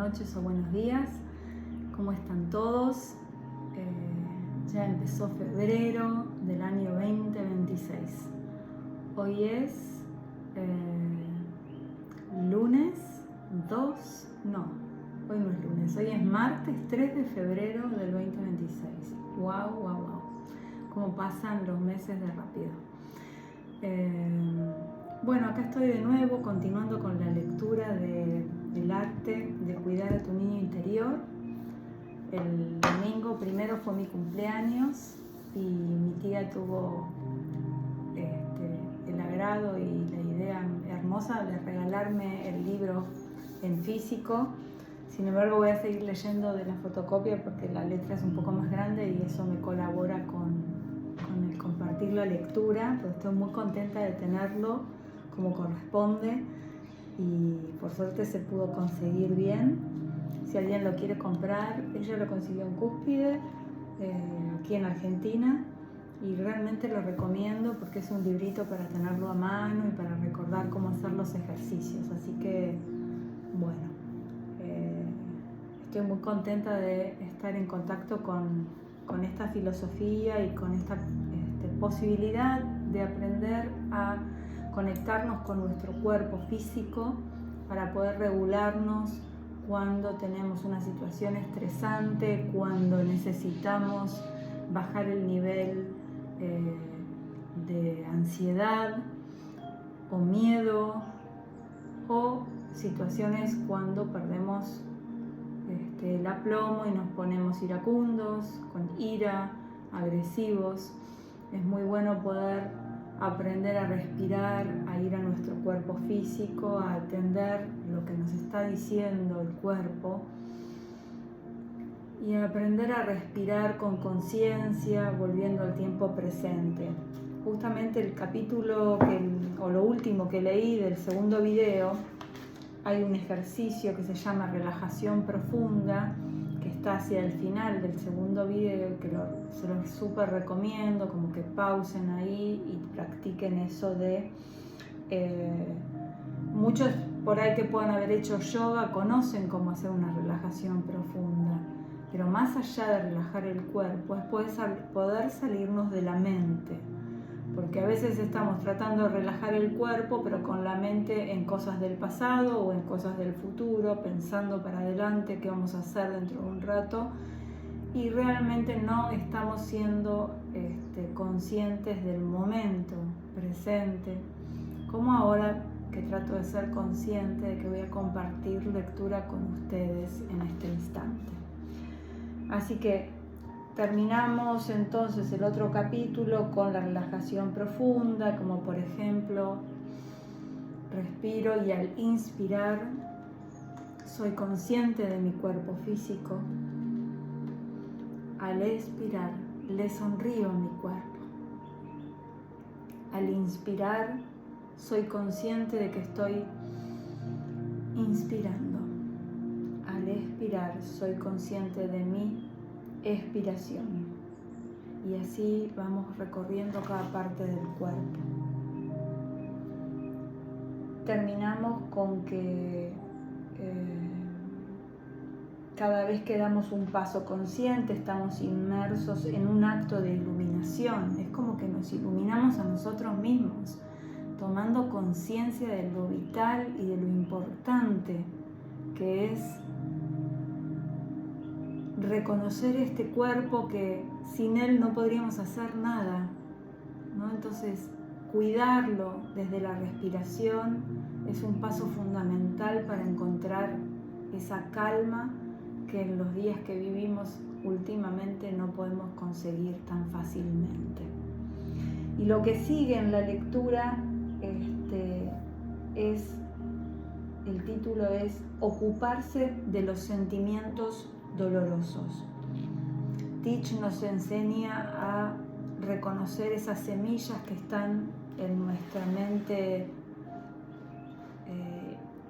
noches o buenos días. ¿Cómo están todos? Ya empezó febrero del año 2026. Hoy es lunes 2, no, hoy no es lunes, hoy es martes 3 de febrero del 2026. Wow. Cómo pasan los meses de rápido. Bueno, acá estoy de nuevo continuando con la lectura del arte de cuidar a tu niño interior. El domingo primero fue mi cumpleaños y mi tía tuvo el agrado y la idea hermosa de regalarme el libro en físico. Sin embargo, voy a seguir leyendo de la fotocopia porque la letra es un poco más grande y eso me colabora con el compartir la lectura, pero estoy muy contenta de tenerlo como corresponde y por suerte se pudo conseguir bien. Si alguien lo quiere comprar, ella lo consiguió en Cúspide, aquí en Argentina, y realmente lo recomiendo porque es un librito para tenerlo a mano y para recordar cómo hacer los ejercicios. Así que, bueno, estoy muy contenta de estar en contacto con esta filosofía y con esta posibilidad de aprender a conectarnos con nuestro cuerpo físico para poder regularnos cuando tenemos una situación estresante, cuando necesitamos bajar el nivel de ansiedad o miedo, o situaciones cuando perdemos el aplomo y nos ponemos iracundos, con ira, agresivos. Es muy bueno poder aprender a respirar, a ir a nuestro cuerpo físico, a atender lo que nos está diciendo el cuerpo y a aprender a respirar con conciencia, volviendo al tiempo presente. Justamente el capítulo o lo último que leí del segundo video, hay un ejercicio que se llama relajación profunda, que está hacia el final del segundo video, que se los súper recomiendo, como que pausen ahí y practiquen eso de... muchos por ahí que puedan haber hecho yoga conocen cómo hacer una relajación profunda, pero más allá de relajar el cuerpo es poder salirnos de la mente, porque a veces estamos tratando de relajar el cuerpo, pero con la mente en cosas del pasado o en cosas del futuro, pensando para adelante qué vamos a hacer dentro de un rato, y realmente no estamos siendo conscientes del momento presente, como ahora que trato de ser consciente de que voy a compartir lectura con ustedes en este instante. Así que terminamos entonces el otro capítulo con la relajación profunda, como por ejemplo, respiro y al inspirar soy consciente de mi cuerpo físico. Al expirar le sonrío a mi cuerpo. Al inspirar soy consciente de que estoy inspirando. Al expirar soy consciente de mi expiración. Y así vamos recorriendo cada parte del cuerpo. Terminamos con que cada vez que damos un paso consciente estamos inmersos en un acto de iluminación. Es como que nos iluminamos a nosotros mismos, tomando conciencia de lo vital y de lo importante que es reconocer este cuerpo, que sin él no podríamos hacer nada, ¿no? Entonces, cuidarlo desde la respiración es un paso fundamental para encontrar esa calma que en los días que vivimos últimamente no podemos conseguir tan fácilmente. Y lo que sigue en la lectura el título es Ocuparse de los sentimientos dolorosos. Teach nos enseña a reconocer esas semillas que están en nuestra mente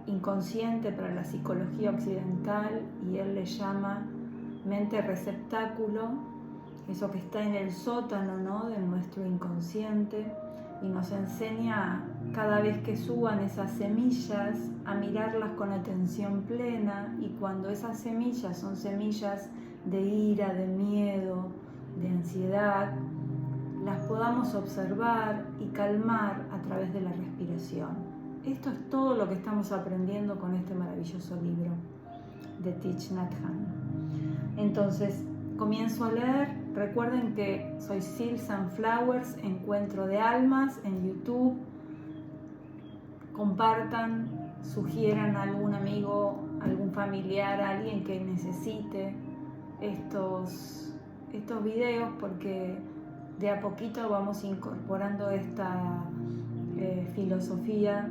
inconsciente para la psicología occidental, y él le llama mente receptáculo, eso que está en el sótano, ¿no?, de nuestro inconsciente, y nos enseña cada vez que suban esas semillas, a mirarlas con atención plena, y cuando esas semillas son semillas de ira, de miedo, de ansiedad, las podamos observar y calmar a través de la respiración. Esto es todo lo que estamos aprendiendo con este maravilloso libro de Thich Nhat Hanh. Entonces, comienzo a leer. Recuerden que soy Seals and Flowers, Encuentro de Almas en YouTube. Compartan, sugieran a algún amigo, algún familiar, a alguien que necesite estos videos, porque de a poquito vamos incorporando esta filosofía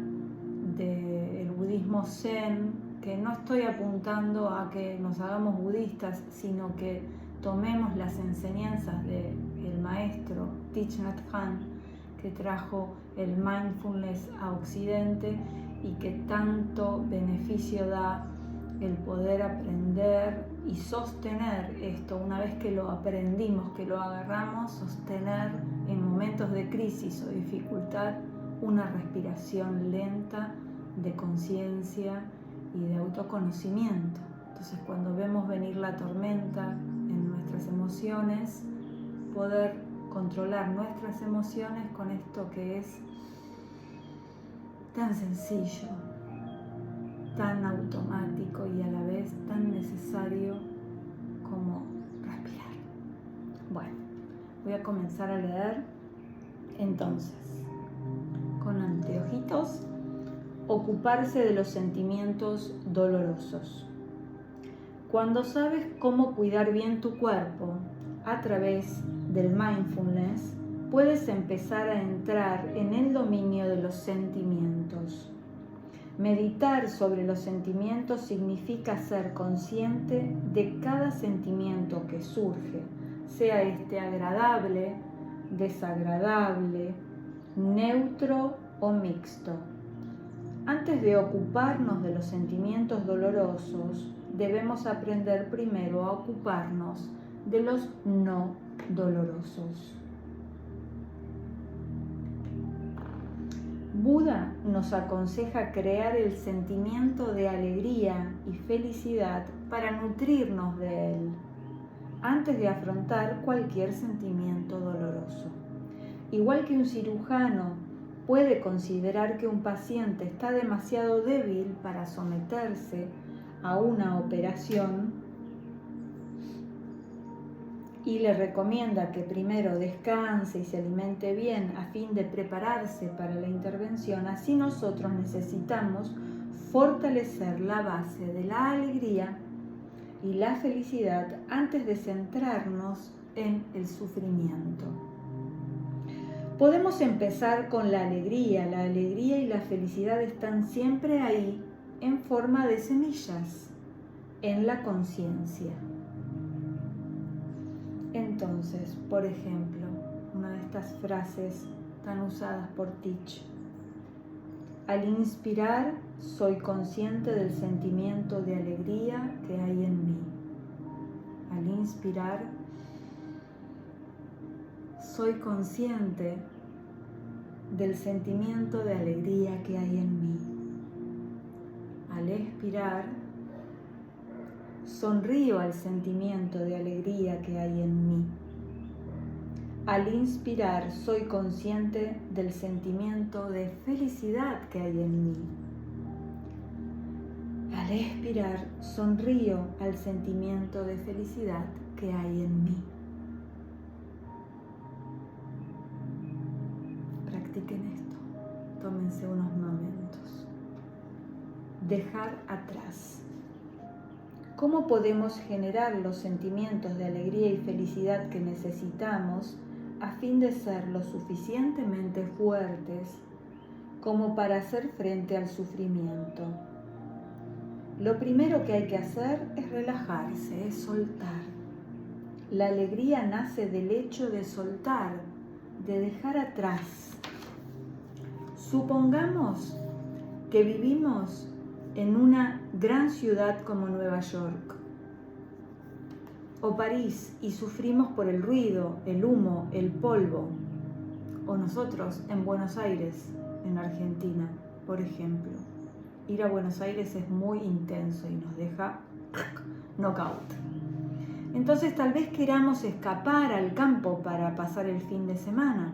del budismo zen, que no estoy apuntando a que nos hagamos budistas, sino que tomemos las enseñanzas del maestro Thich Nhat Hanh, que trajo el mindfulness a Occidente y que tanto beneficio da el poder aprender y sostener esto. Una vez que lo aprendimos, que lo agarramos, sostener en momentos de crisis o dificultad una respiración lenta de conciencia y de autoconocimiento. Entonces, cuando vemos venir la tormenta en nuestras emociones, poder controlar nuestras emociones con esto que es tan sencillo, tan automático y a la vez tan necesario como respirar. Bueno, voy a comenzar a leer. Entonces, con anteojitos, ocuparse de los sentimientos dolorosos. Cuando sabes cómo cuidar bien tu cuerpo a través del mindfulness, puedes empezar a entrar en el dominio de los sentimientos. Meditar sobre los sentimientos significa ser consciente de cada sentimiento que surge, sea este agradable, desagradable, neutro o mixto. Antes de ocuparnos de los sentimientos dolorosos, debemos aprender primero a ocuparnos de los no dolorosos. Buda nos aconseja crear el sentimiento de alegría y felicidad para nutrirnos de él, antes de afrontar cualquier sentimiento doloroso. Igual que un cirujano puede considerar que un paciente está demasiado débil para someterse a una operación y le recomienda que primero descanse y se alimente bien a fin de prepararse para la intervención, así nosotros necesitamos fortalecer la base de la alegría y la felicidad antes de centrarnos en el sufrimiento. Podemos empezar con la alegría. La alegría y la felicidad están siempre ahí en forma de semillas, en la conciencia. Entonces, por ejemplo, una de estas frases tan usadas por Thich: al inspirar, soy consciente del sentimiento de alegría que hay en mí. Al inspirar, soy consciente del sentimiento de alegría que hay en mí. Al expirar, sonrío al sentimiento de alegría que hay en mí. Al inspirar, soy consciente del sentimiento de felicidad que hay en mí. Al expirar, sonrío al sentimiento de felicidad que hay en mí. Practiquen esto. Tómense unos momentos. Dejar atrás. ¿Cómo podemos generar los sentimientos de alegría y felicidad que necesitamos a fin de ser lo suficientemente fuertes como para hacer frente al sufrimiento? Lo primero que hay que hacer es relajarse, es soltar. La alegría nace del hecho de soltar, de dejar atrás. Supongamos que vivimos en una gran ciudad como Nueva York o París y sufrimos por el ruido, el humo, el polvo, o nosotros en Buenos Aires en Argentina, por ejemplo. Ir a Buenos Aires es muy intenso y nos deja knockout. Entonces tal vez queramos escapar al campo para pasar el fin de semana.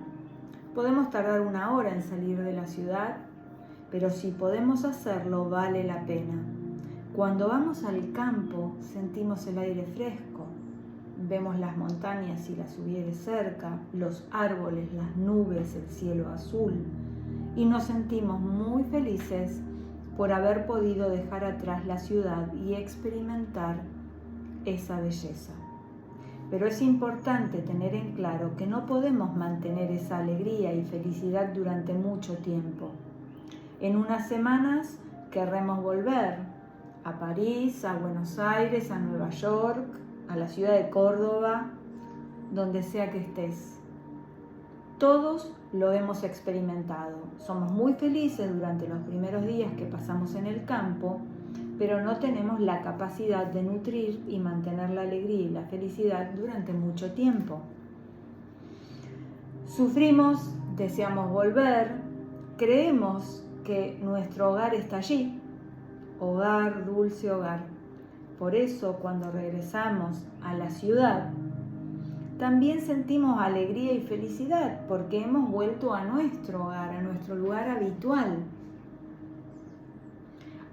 Podemos tardar 1 hora en salir de la ciudad, pero si podemos hacerlo, vale la pena. Cuando vamos al campo, sentimos el aire fresco, vemos las montañas si las hubiere cerca, los árboles, las nubes, el cielo azul, y nos sentimos muy felices por haber podido dejar atrás la ciudad y experimentar esa belleza. Pero es importante tener en claro que no podemos mantener esa alegría y felicidad durante mucho tiempo. En unas semanas querremos volver a París, a Buenos Aires, a Nueva York, a la ciudad de Córdoba, donde sea que estés. Todos lo hemos experimentado. Somos muy felices durante los primeros días que pasamos en el campo, pero no tenemos la capacidad de nutrir y mantener la alegría y la felicidad durante mucho tiempo. Sufrimos, deseamos volver, creemos que nuestro hogar está allí, hogar, dulce hogar. Por eso, cuando regresamos a la ciudad, también sentimos alegría y felicidad porque hemos vuelto a nuestro hogar, a nuestro lugar habitual.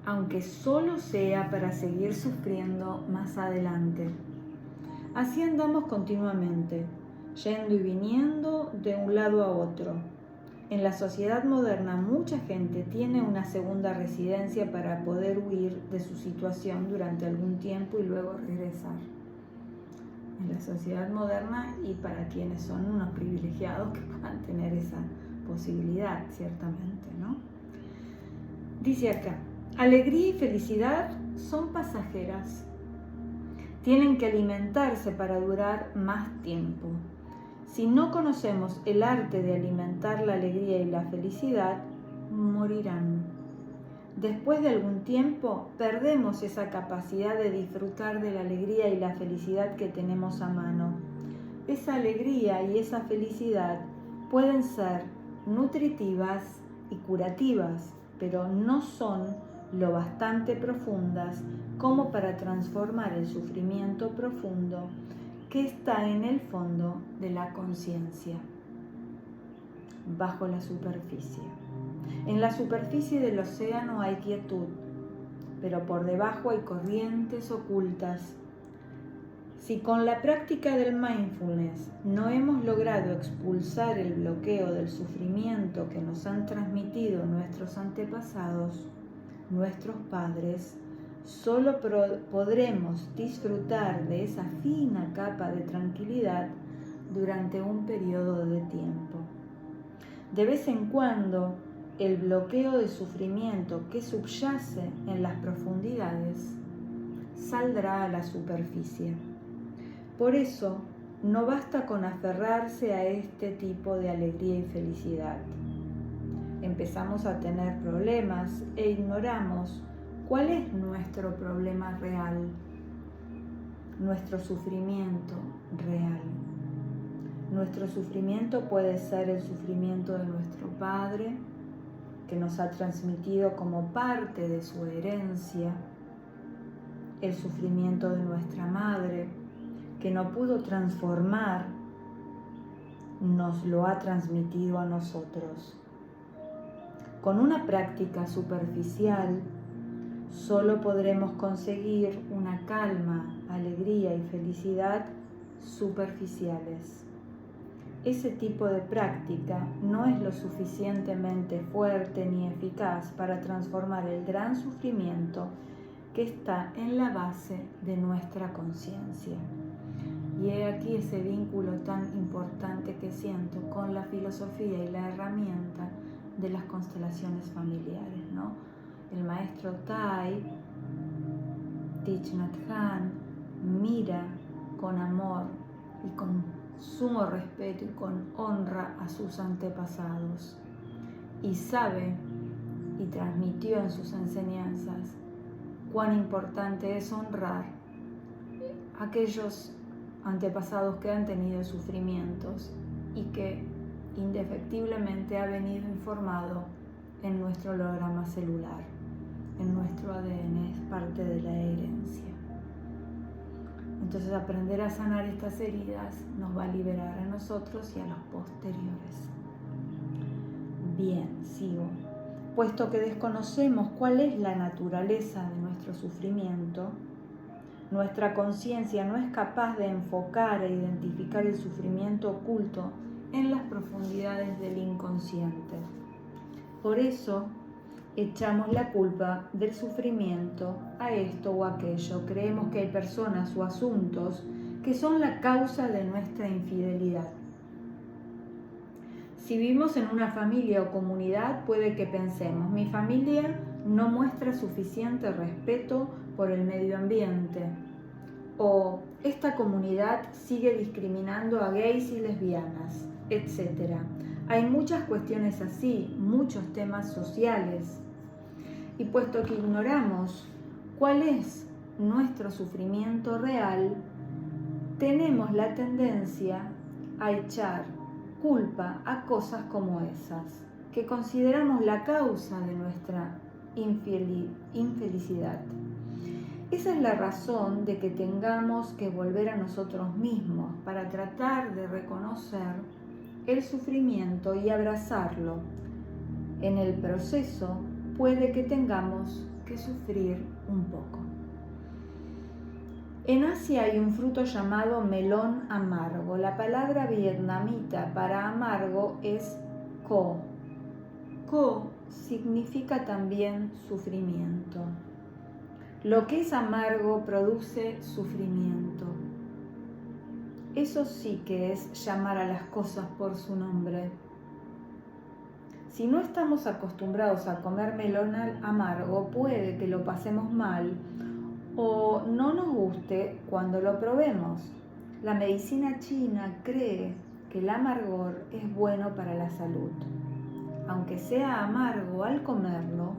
Aunque solo sea para seguir sufriendo más adelante. Así andamos continuamente, yendo y viniendo de un lado a otro. En la sociedad moderna, mucha gente tiene una segunda residencia para poder huir de su situación durante algún tiempo y luego regresar. En la sociedad moderna y para quienes son unos privilegiados que puedan tener esa posibilidad, ciertamente, ¿no? Dice acá, alegría y felicidad son pasajeras. Tienen que alimentarse para durar más tiempo. Si no conocemos el arte de alimentar la alegría y la felicidad, morirán. Después de algún tiempo, perdemos esa capacidad de disfrutar de la alegría y la felicidad que tenemos a mano. Esa alegría y esa felicidad pueden ser nutritivas y curativas, pero no son lo bastante profundas como para transformar el sufrimiento profundo que está en el fondo de la conciencia, bajo la superficie. En la superficie del océano hay quietud, pero por debajo hay corrientes ocultas. Si con la práctica del mindfulness no hemos logrado expulsar el bloqueo del sufrimiento que nos han transmitido nuestros antepasados, nuestros padres, solo podremos disfrutar de esa fina capa de tranquilidad durante un periodo de tiempo. De vez en cuando, el bloqueo de sufrimiento que subyace en las profundidades saldrá a la superficie. Por eso, no basta con aferrarse a este tipo de alegría y felicidad. Empezamos a tener problemas e ignoramos cuál es nuestro problema real, nuestro sufrimiento real. Nuestro sufrimiento puede ser el sufrimiento de nuestro padre, que nos ha transmitido como parte de su herencia, el sufrimiento de nuestra madre, que no pudo transformar, nos lo ha transmitido a nosotros. Con una práctica superficial, solo podremos conseguir una calma, alegría y felicidad superficiales. Ese tipo de práctica no es lo suficientemente fuerte ni eficaz para transformar el gran sufrimiento que está en la base de nuestra conciencia. Y he aquí ese vínculo tan importante que siento con la filosofía y la herramienta de las constelaciones familiares, ¿no? El maestro Tai, Thich Nhat Hanh, mira con amor y con sumo respeto y con honra a sus antepasados y sabe y transmitió en sus enseñanzas cuán importante es honrar a aquellos antepasados que han tenido sufrimientos y que indefectiblemente ha venido informado en nuestro holograma celular, en nuestro ADN, es parte de la herencia. Entonces aprender a sanar estas heridas nos va a liberar a nosotros y a los posteriores. Bien, sigo. Puesto que desconocemos cuál es la naturaleza de nuestro sufrimiento, nuestra conciencia no es capaz de enfocar e identificar el sufrimiento oculto en las profundidades del inconsciente. Por eso, echamos la culpa del sufrimiento a esto o aquello. Creemos que hay personas o asuntos que son la causa de nuestra infidelidad. Si vivimos en una familia o comunidad, puede que pensemos, mi familia no muestra suficiente respeto por el medio ambiente, o esta comunidad sigue discriminando a gays y lesbianas, etc. Hay muchas cuestiones así, muchos temas sociales. Y puesto que ignoramos cuál es nuestro sufrimiento real, tenemos la tendencia a echar culpa a cosas como esas, que consideramos la causa de nuestra infelicidad. Esa es la razón de que tengamos que volver a nosotros mismos para tratar de reconocer el sufrimiento y abrazarlo. En el proceso puede que tengamos que sufrir un poco. En Asia hay un fruto llamado melón amargo. La palabra vietnamita para amargo es co. Co significa también sufrimiento. Lo que es amargo produce sufrimiento. Eso sí que es llamar a las cosas por su nombre. Si no estamos acostumbrados a comer melón amargo, puede que lo pasemos mal o no nos guste cuando lo probemos. La medicina china cree que el amargor es bueno para la salud. Aunque sea amargo al comerlo,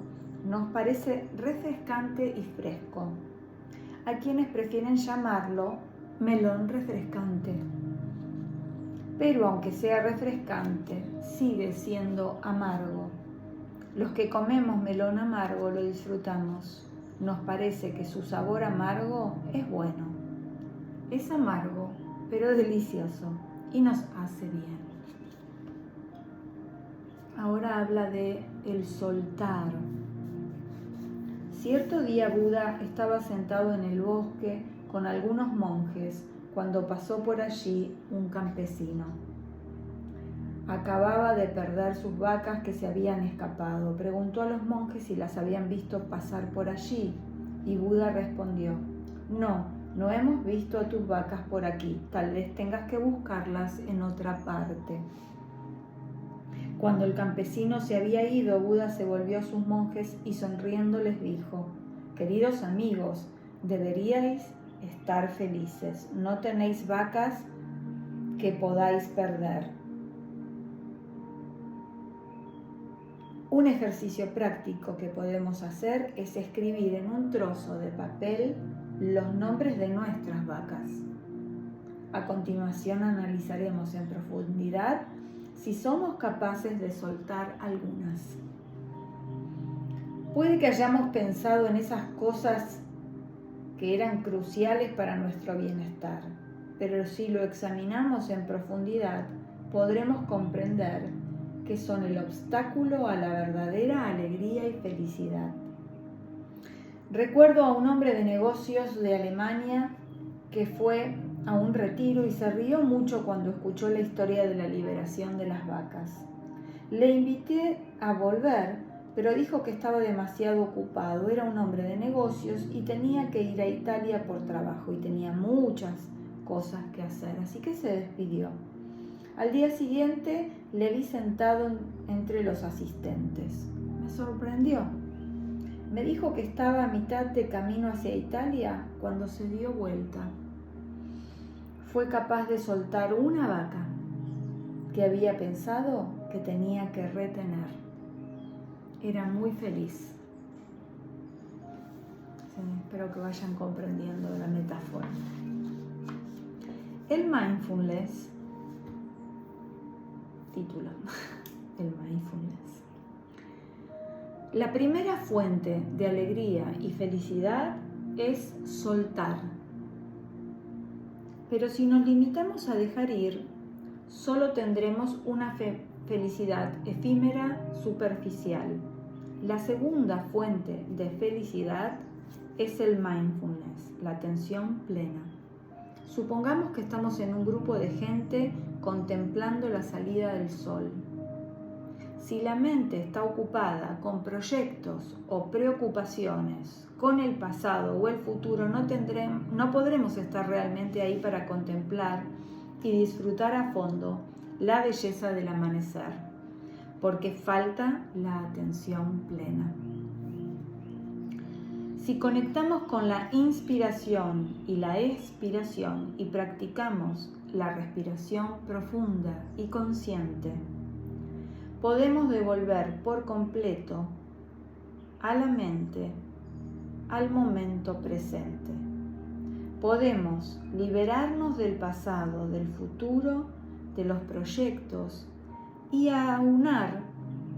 nos parece refrescante y fresco. Hay quienes prefieren llamarlo melón refrescante. Pero aunque sea refrescante, sigue siendo amargo. Los que comemos melón amargo lo disfrutamos. Nos parece que su sabor amargo es bueno. Es amargo, pero delicioso y nos hace bien. Ahora habla de el soltar. Cierto día Buda estaba sentado en el bosque con algunos monjes cuando pasó por allí un campesino. Acababa de perder sus vacas que se habían escapado. Preguntó a los monjes si las habían visto pasar por allí y Buda respondió, no hemos visto a tus vacas por aquí, tal vez tengas que buscarlas en otra parte. Cuando el campesino se había ido, Buda se volvió a sus monjes y sonriendo les dijo, queridos amigos, deberíais estar felices, no tenéis vacas que podáis perder. Un ejercicio práctico que podemos hacer es escribir en un trozo de papel los nombres de nuestras vacas. A continuación analizaremos en profundidad si somos capaces de soltar algunas. Puede que hayamos pensado en esas cosas que eran cruciales para nuestro bienestar, pero si lo examinamos en profundidad, podremos comprender que son el obstáculo a la verdadera alegría y felicidad. Recuerdo a un hombre de negocios de Alemania que fue a un retiro y se rió mucho cuando escuchó la historia de la liberación de las vacas. Le invité a volver, pero dijo que estaba demasiado ocupado. Era un hombre de negocios y tenía que ir a Italia por trabajo y tenía muchas cosas que hacer, así que se despidió. Al día siguiente le vi sentado entre los asistentes. Me sorprendió. Me dijo que estaba a mitad de camino hacia Italia cuando se dio vuelta. Fue capaz de soltar una vaca que había pensado que tenía que retener. Era muy feliz. Sí, espero que vayan comprendiendo la metáfora. El mindfulness, título, el mindfulness, La primera fuente de alegría y felicidad es soltar. Pero si nos limitamos a dejar ir, solo tendremos una felicidad efímera, superficial. La segunda fuente de felicidad es el mindfulness, la atención plena. Supongamos que estamos en un grupo de gente contemplando la salida del sol. Si la mente está ocupada con proyectos o preocupaciones, con el pasado o el futuro, no podremos estar realmente ahí para contemplar y disfrutar a fondo la belleza del amanecer, porque falta la atención plena. Si conectamos con la inspiración y la expiración y practicamos la respiración profunda y consciente, podemos devolver por completo a la mente al momento presente. Podemos liberarnos del pasado, del futuro, de los proyectos y aunar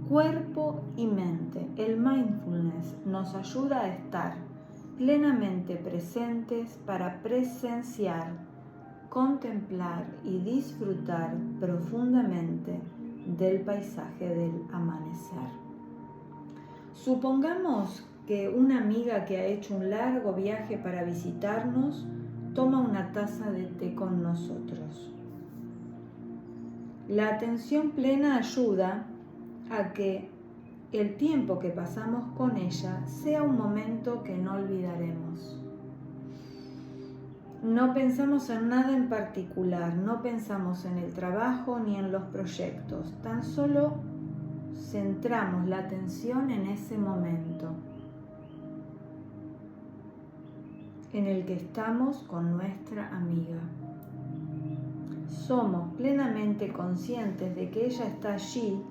cuerpo y mente. El mindfulness nos ayuda a estar plenamente presentes para presenciar, contemplar y disfrutar profundamente del paisaje del amanecer. Supongamos que una amiga que ha hecho un largo viaje para visitarnos toma una taza de té con nosotros. La atención plena ayuda a que el tiempo que pasamos con ella sea un momento que no olvidaremos. No pensamos en nada en particular, no pensamos en el trabajo ni en los proyectos, tan solo centramos la atención en ese momento en el que estamos con nuestra amiga. Somos plenamente conscientes de que ella está allí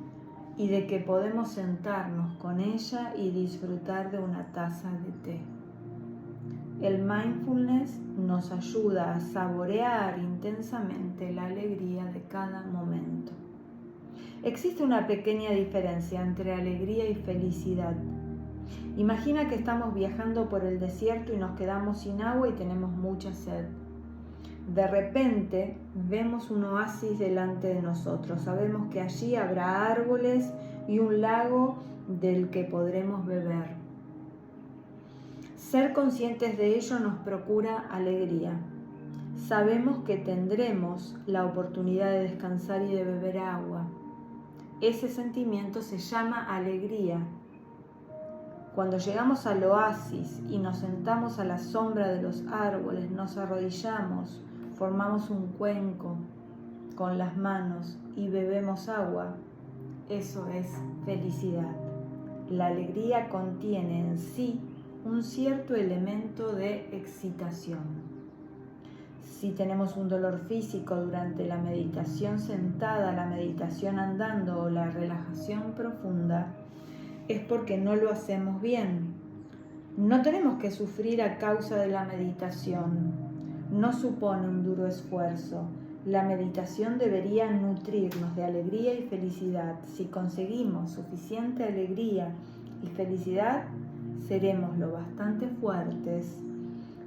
y de que podemos sentarnos con ella y disfrutar de una taza de té. El mindfulness nos ayuda a saborear intensamente la alegría de cada momento. Existe una pequeña diferencia entre alegría y felicidad. Imagina que estamos viajando por el desierto y nos quedamos sin agua y tenemos mucha sed. De repente vemos un oasis delante de nosotros. Sabemos que allí habrá árboles y un lago del que podremos beber. Ser conscientes de ello nos procura alegría. Sabemos que tendremos la oportunidad de descansar y de beber agua. Ese sentimiento se llama alegría. Cuando llegamos al oasis y nos sentamos a la sombra de los árboles, nos arrodillamos, formamos un cuenco con las manos y bebemos agua, eso es felicidad. La alegría contiene en sí un cierto elemento de excitación. Si tenemos un dolor físico durante la meditación sentada, la meditación andando o la relajación profunda, es porque no lo hacemos bien. No tenemos que sufrir a causa de la meditación. No supone un duro esfuerzo. La meditación debería nutrirnos de alegría y felicidad. Si conseguimos suficiente alegría y felicidad, seremos lo bastante fuertes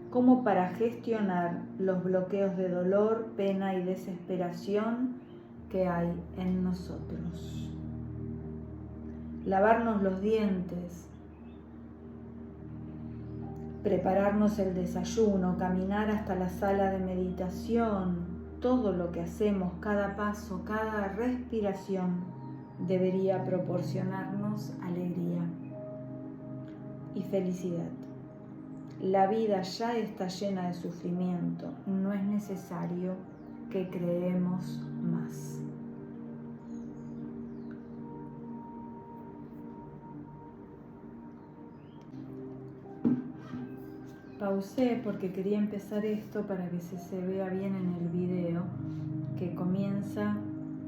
como para gestionar los bloqueos de dolor, pena y desesperación que hay en nosotros. Lavarnos los dientes, prepararnos el desayuno, caminar hasta la sala de meditación, todo lo que hacemos, cada paso, cada respiración, debería proporcionarnos alegría y felicidad. La vida ya está llena de sufrimiento, no es necesario que creemos más. Pausé porque quería empezar esto para que se vea bien en el video, que comienza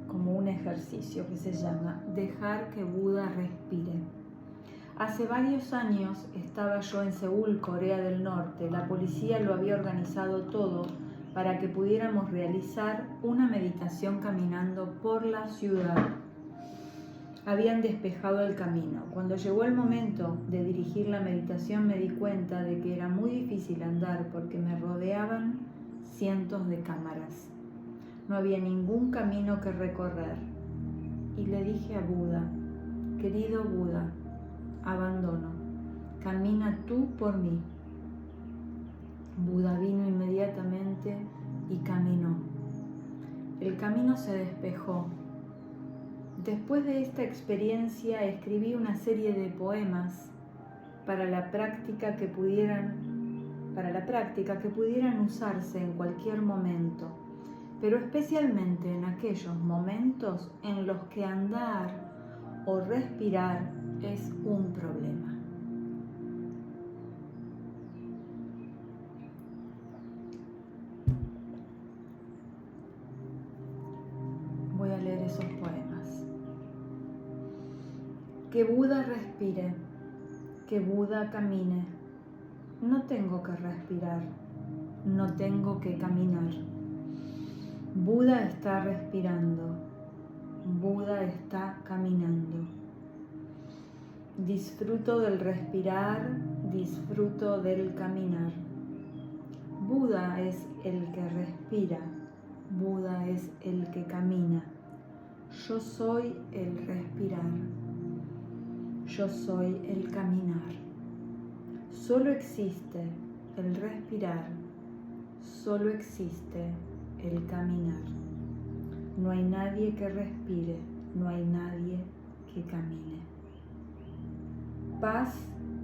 como un ejercicio que se llama Dejar que Buda respire. Hace varios años estaba yo en Seúl, Corea del Norte. La policía lo había organizado todo para que pudiéramos realizar una meditación caminando por la ciudad. habían despejado el camino. Cuando llegó el momento de dirigir la meditación me di cuenta de que era muy difícil andar porque me rodeaban cientos de cámaras. No había ningún camino que recorrer. Y le dije a Buda: querido Buda, abandono, camina tú por mí. Buda vino inmediatamente y caminó. El camino se despejó. Después de esta experiencia escribí una serie de poemas para la práctica que pudieran usarse en cualquier momento, pero especialmente en aquellos momentos en los que andar o respirar es un problema. Voy a leer esos poemas. Que Buda respire, que Buda camine. No tengo que respirar, no tengo que caminar. Buda está respirando, Buda está caminando. Disfruto del respirar, disfruto del caminar. Buda es el que respira, Buda es el que camina. Yo soy el respirar, yo soy el caminar. Solo existe el respirar, solo existe el caminar. No hay nadie que respire, no hay nadie que camine. Paz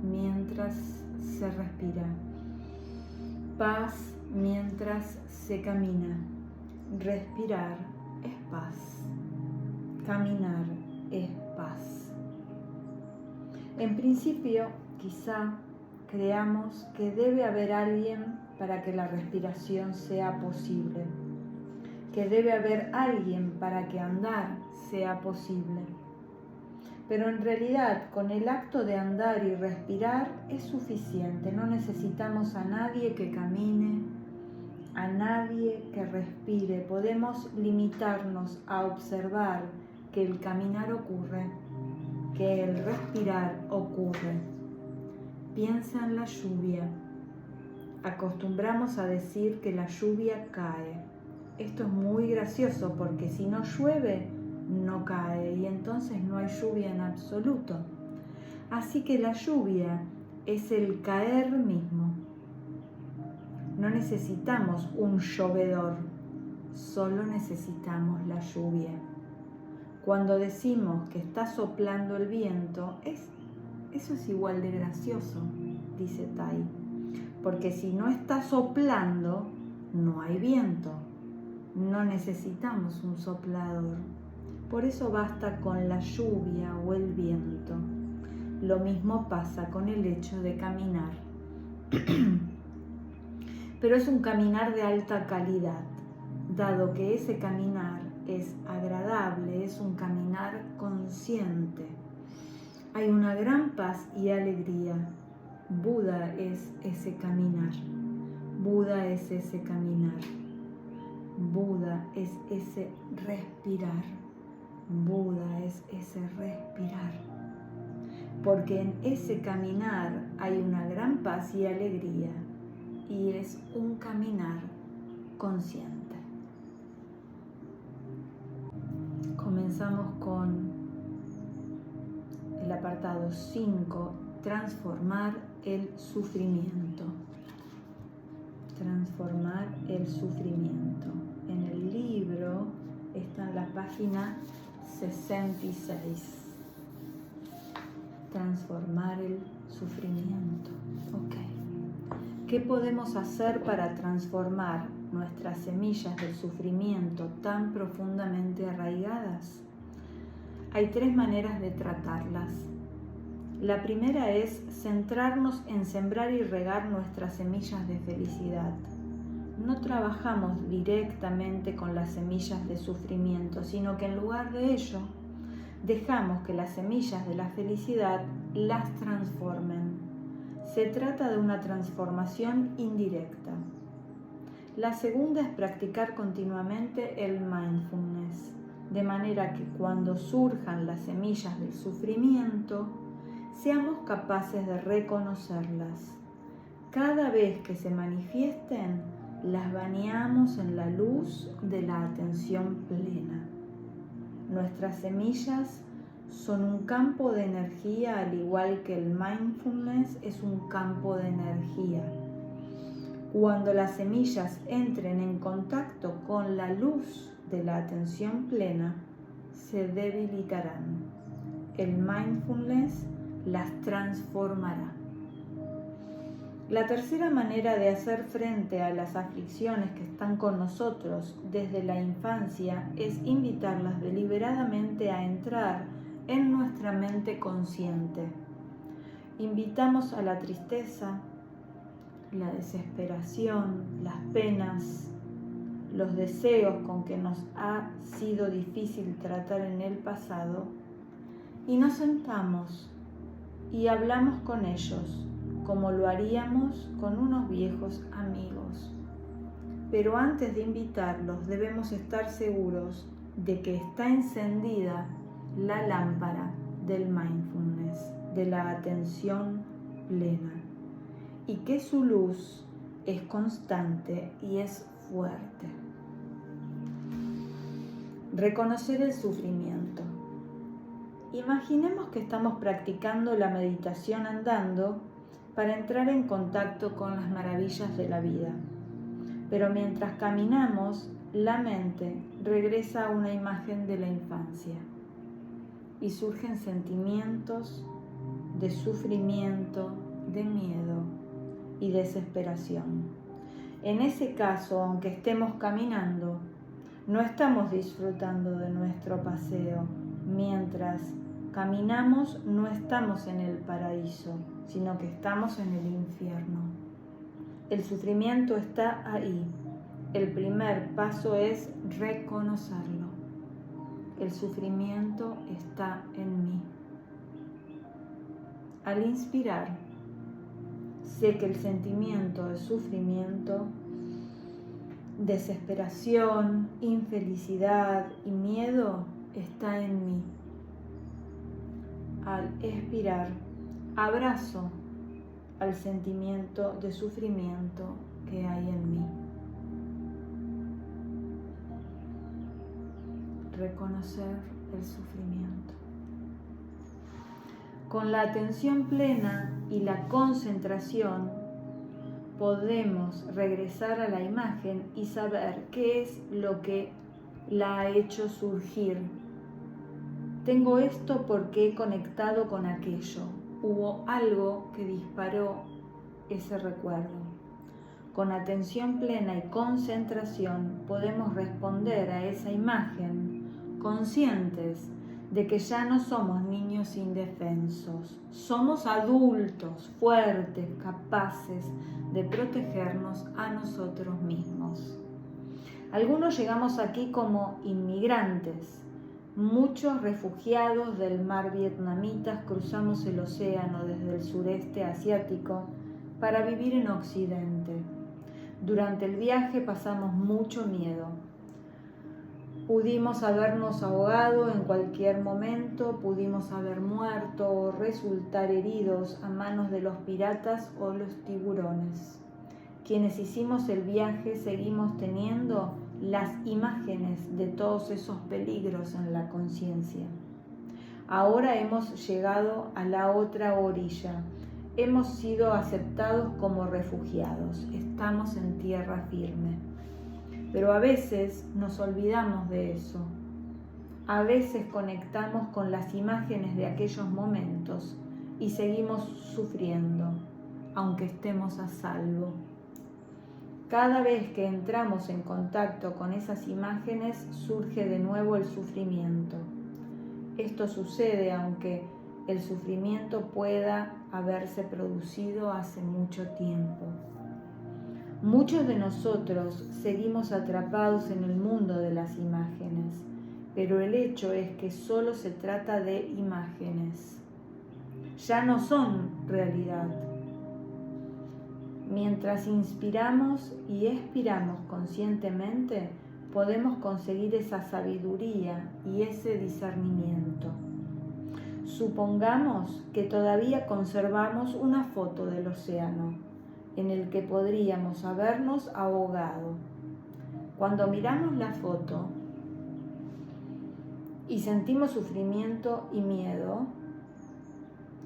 mientras se respira, paz mientras se camina. Respirar es paz, caminar es paz. En principio, quizá creamos que debe haber alguien para que la respiración sea posible, que debe haber alguien para que andar sea posible. Pero en realidad, con el acto de andar y respirar es suficiente. No necesitamos a nadie que camine, a nadie que respire. Podemos limitarnos a observar que el caminar ocurre, que el respirar ocurre. Piensa en la lluvia. Acostumbramos a decir que la lluvia cae. Esto es muy gracioso porque si no llueve, no cae y entonces no hay lluvia en absoluto. Así que la lluvia es el caer mismo. No necesitamos un llovedor, solo necesitamos la lluvia. Cuando decimos que está soplando el viento, eso es igual de gracioso, dice Tai, porque si no está soplando, no hay viento. No necesitamos un soplador. Por eso basta con la lluvia o el viento. Lo mismo pasa con el hecho de caminar. Pero es un caminar de alta calidad, dado que ese caminar es agradable, es un caminar consciente. Hay una gran paz y alegría. Buda es ese caminar. Buda es ese caminar. Buda es ese respirar. Buda es ese respirar. Porque en ese caminar hay una gran paz y alegría y es un caminar consciente. Comenzamos con el apartado 5, transformar el sufrimiento. Transformar el sufrimiento. En el libro está en la página 66. Transformar el sufrimiento. Ok. ¿Qué podemos hacer para transformar nuestras semillas del sufrimiento tan profundamente arraigadas? Hay 3 maneras de tratarlas. La primera es centrarnos en sembrar y regar nuestras semillas de felicidad. No trabajamos directamente con las semillas de sufrimiento, sino que en lugar de ello, dejamos que las semillas de la felicidad las transformen. Se trata de una transformación indirecta. La segunda es practicar continuamente el mindfulness. de manera que cuando surjan las semillas del sufrimiento, seamos capaces de reconocerlas. Cada vez que se manifiesten, las bañamos en la luz de la atención plena. Nuestras semillas son un campo de energía, al igual que el mindfulness es un campo de energía. Cuando las semillas entren en contacto con la luz de la atención plena, se debilitarán. El mindfulness las transformará. La tercera manera de hacer frente a las aflicciones que están con nosotros desde la infancia es invitarlas deliberadamente a entrar en nuestra mente consciente. Invitamos a la tristeza, la desesperación, las penas, los deseos con que nos ha sido difícil tratar en el pasado, y nos sentamos y hablamos con ellos como lo haríamos con unos viejos amigos. Pero antes de invitarlos debemos estar seguros de que está encendida la lámpara del mindfulness, de la atención plena, y que su luz es constante y es fuerte. Reconocer el sufrimiento. Imaginemos que estamos practicando la meditación andando para entrar en contacto con las maravillas de la vida. Pero mientras caminamos, la mente regresa a una imagen de la infancia y surgen sentimientos de sufrimiento, de miedo y desesperación. En ese caso, aunque estemos caminando, no estamos disfrutando de nuestro paseo. Mientras caminamos, no estamos en el paraíso, sino que estamos en el infierno. El sufrimiento está ahí. El primer paso es reconocerlo. El sufrimiento está en mí. Al inspirar, sé que el sentimiento de sufrimiento, desesperación, infelicidad y miedo está en mí. Al expirar, abrazo al sentimiento de sufrimiento que hay en mí. Reconocer el sufrimiento. Con la atención plena y la concentración, podemos regresar a la imagen y saber qué es lo que la ha hecho surgir. Tengo esto porque he conectado con aquello. Hubo algo que disparó ese recuerdo. Con atención plena y concentración podemos responder a esa imagen conscientes de que ya no somos niños indefensos. Somos adultos fuertes, capaces de protegernos a nosotros mismos. Algunos llegamos aquí como inmigrantes. Muchos refugiados del mar vietnamitas cruzamos el océano desde el sureste asiático para vivir en Occidente. Durante el viaje pasamos mucho miedo. Pudimos habernos ahogado en cualquier momento, pudimos haber muerto o resultar heridos a manos de los piratas o los tiburones. Quienes hicimos el viaje seguimos teniendo las imágenes de todos esos peligros en la conciencia. Ahora hemos llegado a la otra orilla. Hemos sido aceptados como refugiados. Estamos en tierra firme. Pero a veces nos olvidamos de eso. A veces conectamos con las imágenes de aquellos momentos y seguimos sufriendo, aunque estemos a salvo. Cada vez que entramos en contacto con esas imágenes, surge de nuevo el sufrimiento. Esto sucede aunque el sufrimiento pueda haberse producido hace mucho tiempo. Muchos de nosotros seguimos atrapados en el mundo de las imágenes, pero el hecho es que solo se trata de imágenes. Ya no son realidad. Mientras inspiramos y expiramos conscientemente, podemos conseguir esa sabiduría y ese discernimiento. Supongamos que todavía conservamos una foto del océano en el que podríamos habernos ahogado. Cuando miramos la foto y sentimos sufrimiento y miedo,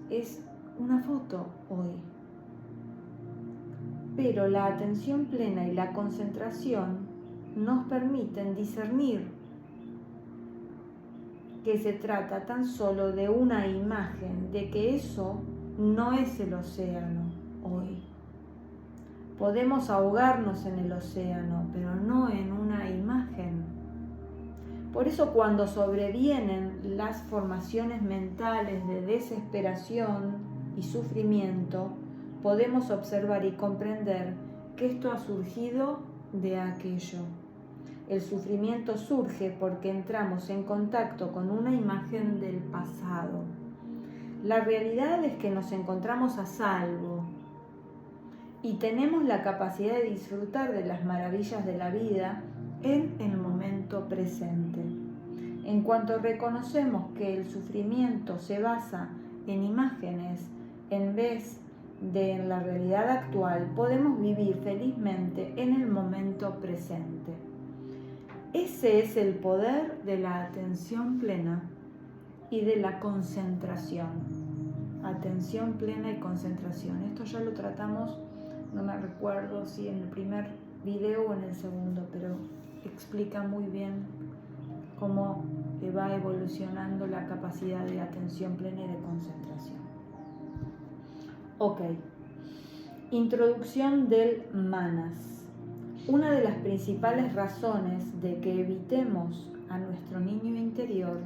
es una foto hoy. Pero la atención plena y la concentración nos permiten discernir que se trata tan solo de una imagen, de que eso no es el océano hoy. Podemos ahogarnos en el océano, pero no en una imagen. Por eso cuando sobrevienen las formaciones mentales de desesperación y sufrimiento, podemos observar y comprender que esto ha surgido de aquello. El sufrimiento surge porque entramos en contacto con una imagen del pasado. La realidad es que nos encontramos a salvo y tenemos la capacidad de disfrutar de las maravillas de la vida en el momento presente. En cuanto reconocemos que el sufrimiento se basa en imágenes en vez de en la realidad actual, podemos vivir felizmente en el momento presente. Ese es el poder de la atención plena y de la concentración. Atención plena y concentración. Esto ya lo tratamos, no me recuerdo si en el primer video o en el segundo, pero explica muy bien cómo va evolucionando la capacidad de atención plena y de concentración. Ok. Introducción del manas. Una de las principales razones de que evitemos a nuestro niño interior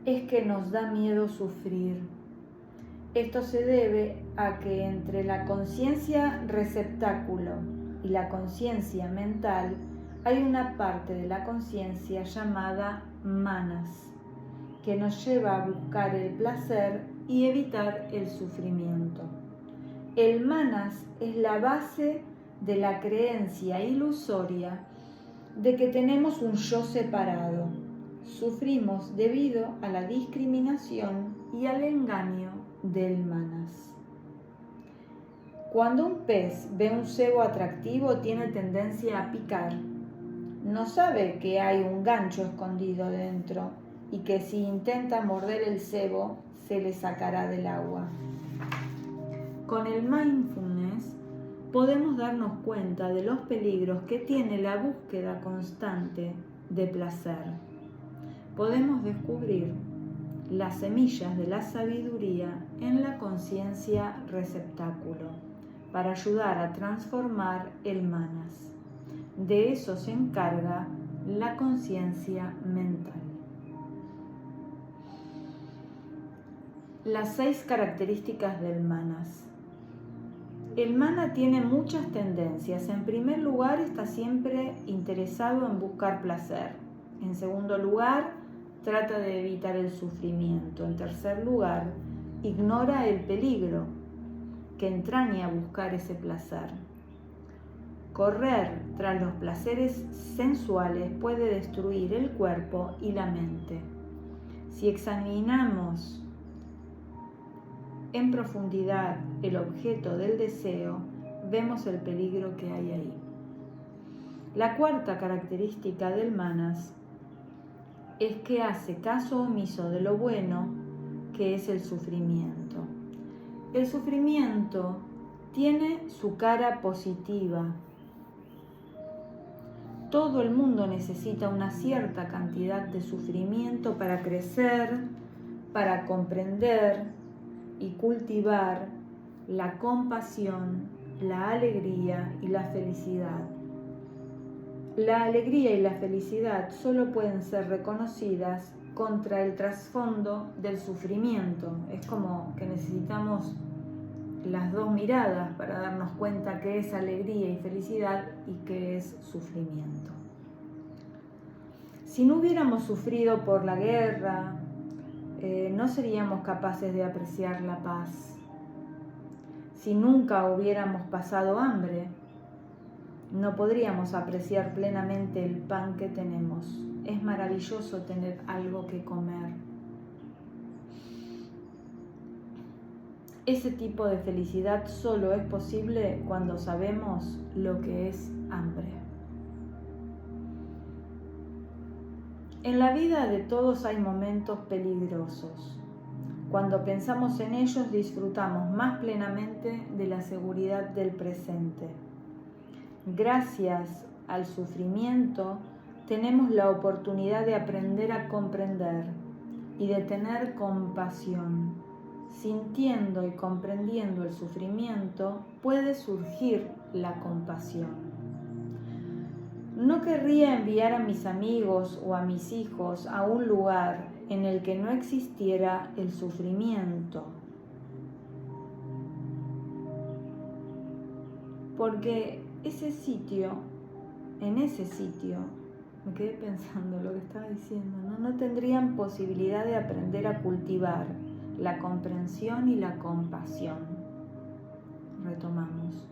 es que nos da miedo sufrir. Esto se debe a que entre la conciencia receptáculo y la conciencia mental hay una parte de la conciencia llamada manas, que nos lleva a buscar el placer y evitar el sufrimiento. El manas es la base de la creencia ilusoria de que tenemos un yo separado. Sufrimos debido a la discriminación y al engaño del manas. Cuando un pez ve un cebo atractivo, tiene tendencia a picar. No sabe que hay un gancho escondido dentro y que si intenta morder el cebo, se le sacará del agua. Con el mindfulness podemos darnos cuenta de los peligros que tiene la búsqueda constante de placer. Podemos descubrir las semillas de la sabiduría en la conciencia receptáculo para ayudar a transformar el manas. De eso se encarga la conciencia mental. Las 6 características del manas. El mana tiene muchas tendencias. En primer lugar, está siempre interesado en buscar placer. En segundo lugar, trata de evitar el sufrimiento. En tercer lugar, ignora el peligro que entraña buscar ese placer. Correr tras los placeres sensuales puede destruir el cuerpo y la mente. Si examinamos en profundidad el objeto del deseo, vemos el peligro que hay ahí. La cuarta característica del manas es que hace caso omiso de lo bueno, que es el sufrimiento. El sufrimiento tiene su cara positiva. Todo el mundo necesita una cierta cantidad de sufrimiento para crecer, para comprender y cultivar la compasión, la alegría y la felicidad. La alegría y la felicidad solo pueden ser reconocidas contra el trasfondo del sufrimiento. Es como que necesitamos las dos miradas para darnos cuenta que es alegría y felicidad y que es sufrimiento. Si no hubiéramos sufrido por la guerra, no seríamos capaces de apreciar la paz. Si nunca hubiéramos pasado hambre, no podríamos apreciar plenamente el pan que tenemos. Es maravilloso tener algo que comer. Ese tipo de felicidad solo es posible cuando sabemos lo que es hambre. En la vida de todos hay momentos peligrosos. Cuando pensamos en ellos, disfrutamos más plenamente de la seguridad del presente. Gracias al sufrimiento, tenemos la oportunidad de aprender a comprender y de tener compasión. Sintiendo y comprendiendo el sufrimiento, puede surgir la compasión. No querría enviar a mis amigos o a mis hijos a un lugar en el que no existiera el sufrimiento, porque en ese sitio, me quedé pensando lo que estaba diciendo, no tendrían posibilidad de aprender a cultivar la comprensión y la compasión. Retomamos.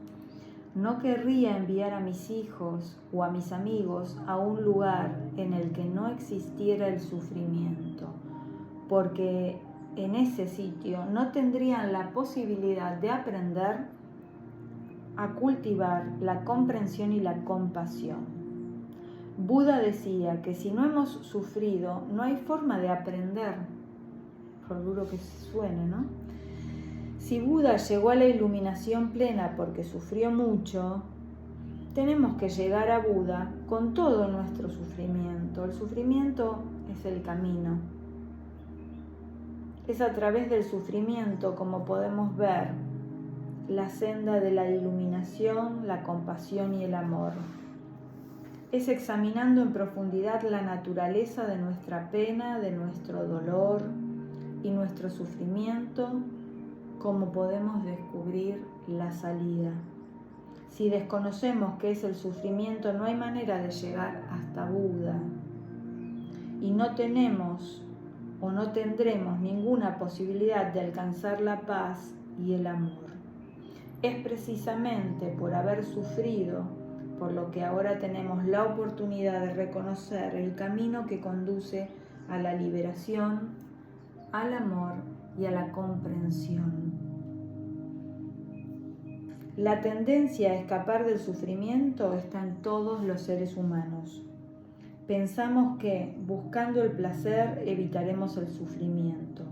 No querría enviar a mis hijos o a mis amigos a un lugar en el que no existiera el sufrimiento, porque en ese sitio no tendrían la posibilidad de aprender a cultivar la comprensión y la compasión. Buda decía que si no hemos sufrido, no hay forma de aprender, por duro que suene, ¿no? Si Buda llegó a la iluminación plena porque sufrió mucho, tenemos que llegar a Buda con todo nuestro sufrimiento. El sufrimiento es el camino. Es a través del sufrimiento como podemos ver la senda de la iluminación, la compasión y el amor. Es examinando en profundidad la naturaleza de nuestra pena, de nuestro dolor y nuestro sufrimiento, cómo podemos descubrir la salida. Si desconocemos qué es el sufrimiento, no hay manera de llegar hasta Buda. Y no tenemos o no tendremos ninguna posibilidad de alcanzar la paz y el amor. Es precisamente por haber sufrido, por lo que ahora tenemos la oportunidad de reconocer el camino que conduce a la liberación, al amor y a la comprensión. La tendencia a escapar del sufrimiento está en todos los seres humanos. Pensamos que buscando el placer evitaremos el sufrimiento,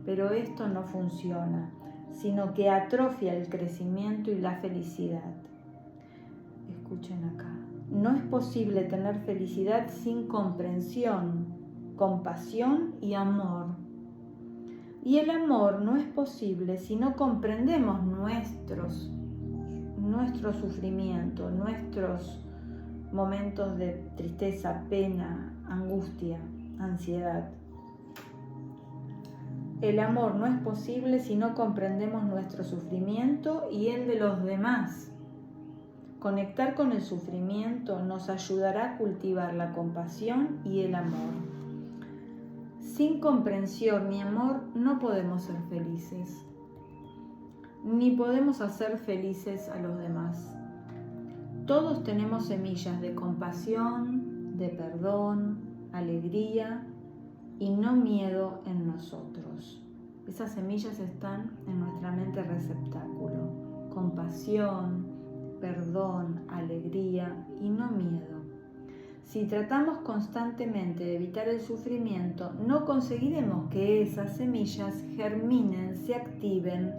pero esto no funciona, sino que atrofia el crecimiento y la felicidad. Escuchen acá. No es posible tener felicidad sin comprensión, compasión y amor. Y el amor no es posible si no comprendemos nuestro sufrimiento, nuestros momentos de tristeza, pena, angustia, ansiedad. El amor no es posible si no comprendemos nuestro sufrimiento y el de los demás. Conectar con el sufrimiento nos ayudará a cultivar la compasión y el amor. Sin comprensión ni amor no podemos ser felices, ni podemos hacer felices a los demás. Todos tenemos semillas de compasión, de perdón, alegría y no miedo en nosotros. Esas semillas están en nuestra mente receptáculo. Compasión, perdón, alegría y no miedo. Si tratamos constantemente de evitar el sufrimiento, no conseguiremos que esas semillas germinen, se activen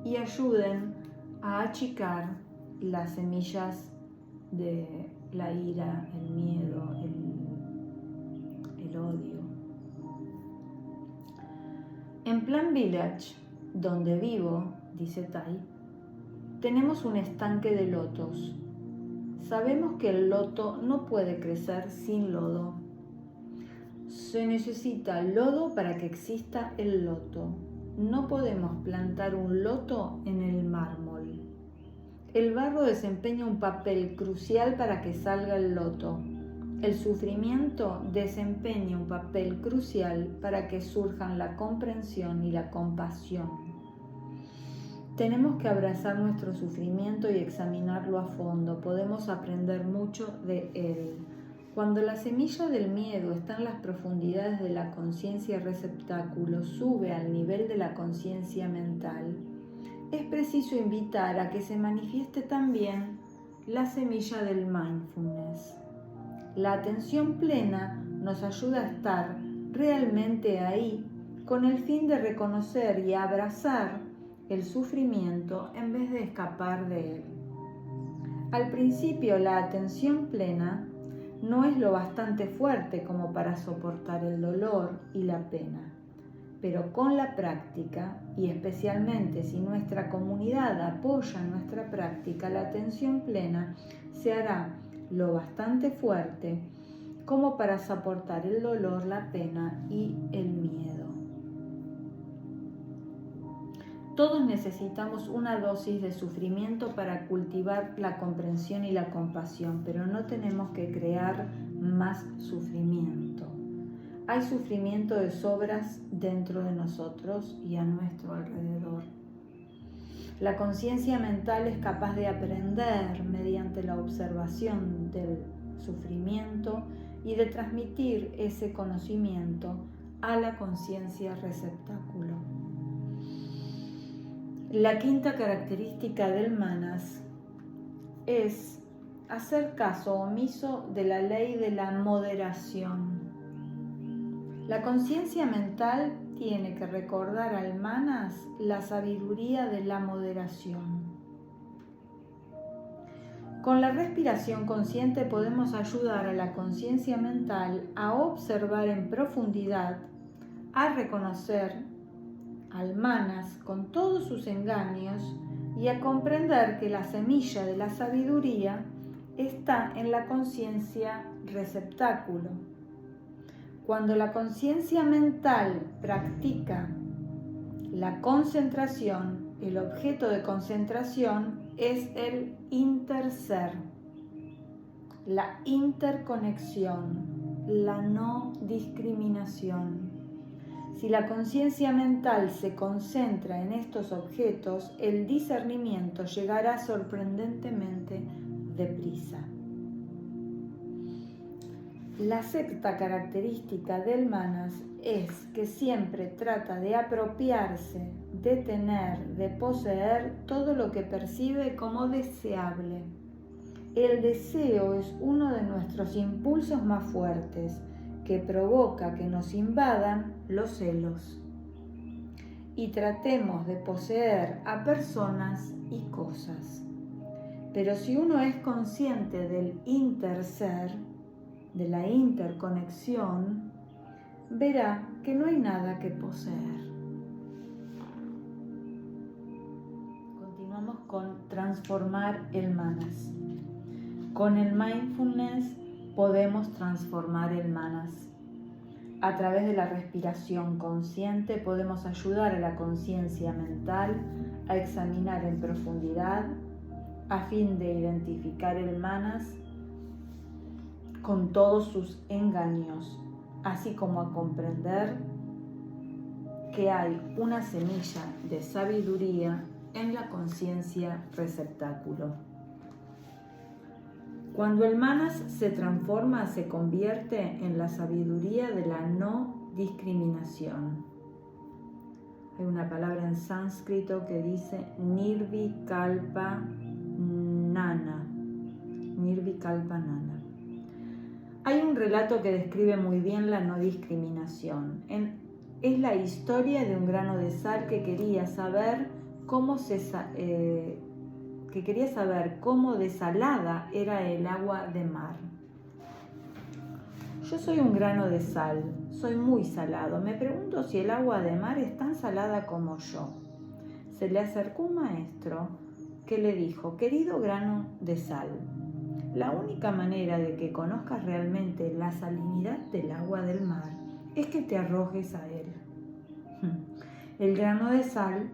y ayuden a achicar las semillas de la ira, el miedo, el odio. En Plum Village, donde vivo, dice Tai, tenemos un estanque de lotos. Sabemos que el loto no puede crecer sin lodo. Se necesita lodo para que exista el loto. No podemos plantar un loto en el mármol. El barro desempeña un papel crucial para que salga el loto. El sufrimiento desempeña un papel crucial para que surjan la comprensión y la compasión. Tenemos que abrazar nuestro sufrimiento y examinarlo a fondo. Podemos aprender mucho de él. Cuando la semilla del miedo está en las profundidades de la conciencia receptáculo, sube al nivel de la conciencia mental, es preciso invitar a que se manifieste también la semilla del mindfulness. La atención plena nos ayuda a estar realmente ahí con el fin de reconocer y abrazar el sufrimiento en vez de escapar de él. Al principio, la atención plena no es lo bastante fuerte como para soportar el dolor y la pena, pero con la práctica, y especialmente si nuestra comunidad apoya nuestra práctica, la atención plena se hará lo bastante fuerte como para soportar el dolor, la pena y el miedo. Todos necesitamos una dosis de sufrimiento para cultivar la comprensión y la compasión, pero no tenemos que crear más sufrimiento. Hay sufrimiento de sobras dentro de nosotros y a nuestro alrededor. La conciencia mental es capaz de aprender mediante la observación del sufrimiento y de transmitir ese conocimiento a la conciencia receptáculo. La quinta característica del manas es hacer caso omiso de la ley de la moderación. La conciencia mental tiene que recordar al manas la sabiduría de la moderación. Con la respiración consciente podemos ayudar a la conciencia mental a observar en profundidad, a reconocer al manas con todos sus engaños y a comprender que la semilla de la sabiduría está en la conciencia receptáculo. Cuando la conciencia mental practica la concentración, el objeto de concentración es el interser, la interconexión, la no discriminación. Si la conciencia mental se concentra en estos objetos, el discernimiento llegará sorprendentemente deprisa. La sexta característica del manas es que siempre trata de apropiarse, de tener, de poseer todo lo que percibe como deseable. El deseo es uno de nuestros impulsos más fuertes, que provoca que nos invadan los celos y tratemos de poseer a personas y cosas. Pero si uno es consciente del interser, de la interconexión, verá que no hay nada que poseer. Continuamos con transformar el manas. Con el mindfulness podemos transformar el manas. A través de la respiración consciente podemos ayudar a la conciencia mental a examinar en profundidad a fin de identificar el manas con todos sus engaños, así como a comprender que hay una semilla de sabiduría en la conciencia receptáculo. Cuando el manas se transforma, se convierte en la sabiduría de la no discriminación. Hay una palabra en sánscrito que dice Nirvikalpa Nana. Nirvikalpa Nana. Hay un relato que describe muy bien la no discriminación. Es la historia de un grano de sal que quería saber cómo desalada era el agua de mar. Yo soy un grano de sal, soy muy salado. Me pregunto si el agua de mar es tan salada como yo. Se le acercó un maestro que le dijo: querido grano de sal, la única manera de que conozcas realmente la salinidad del agua del mar es que te arrojes a él. El grano de sal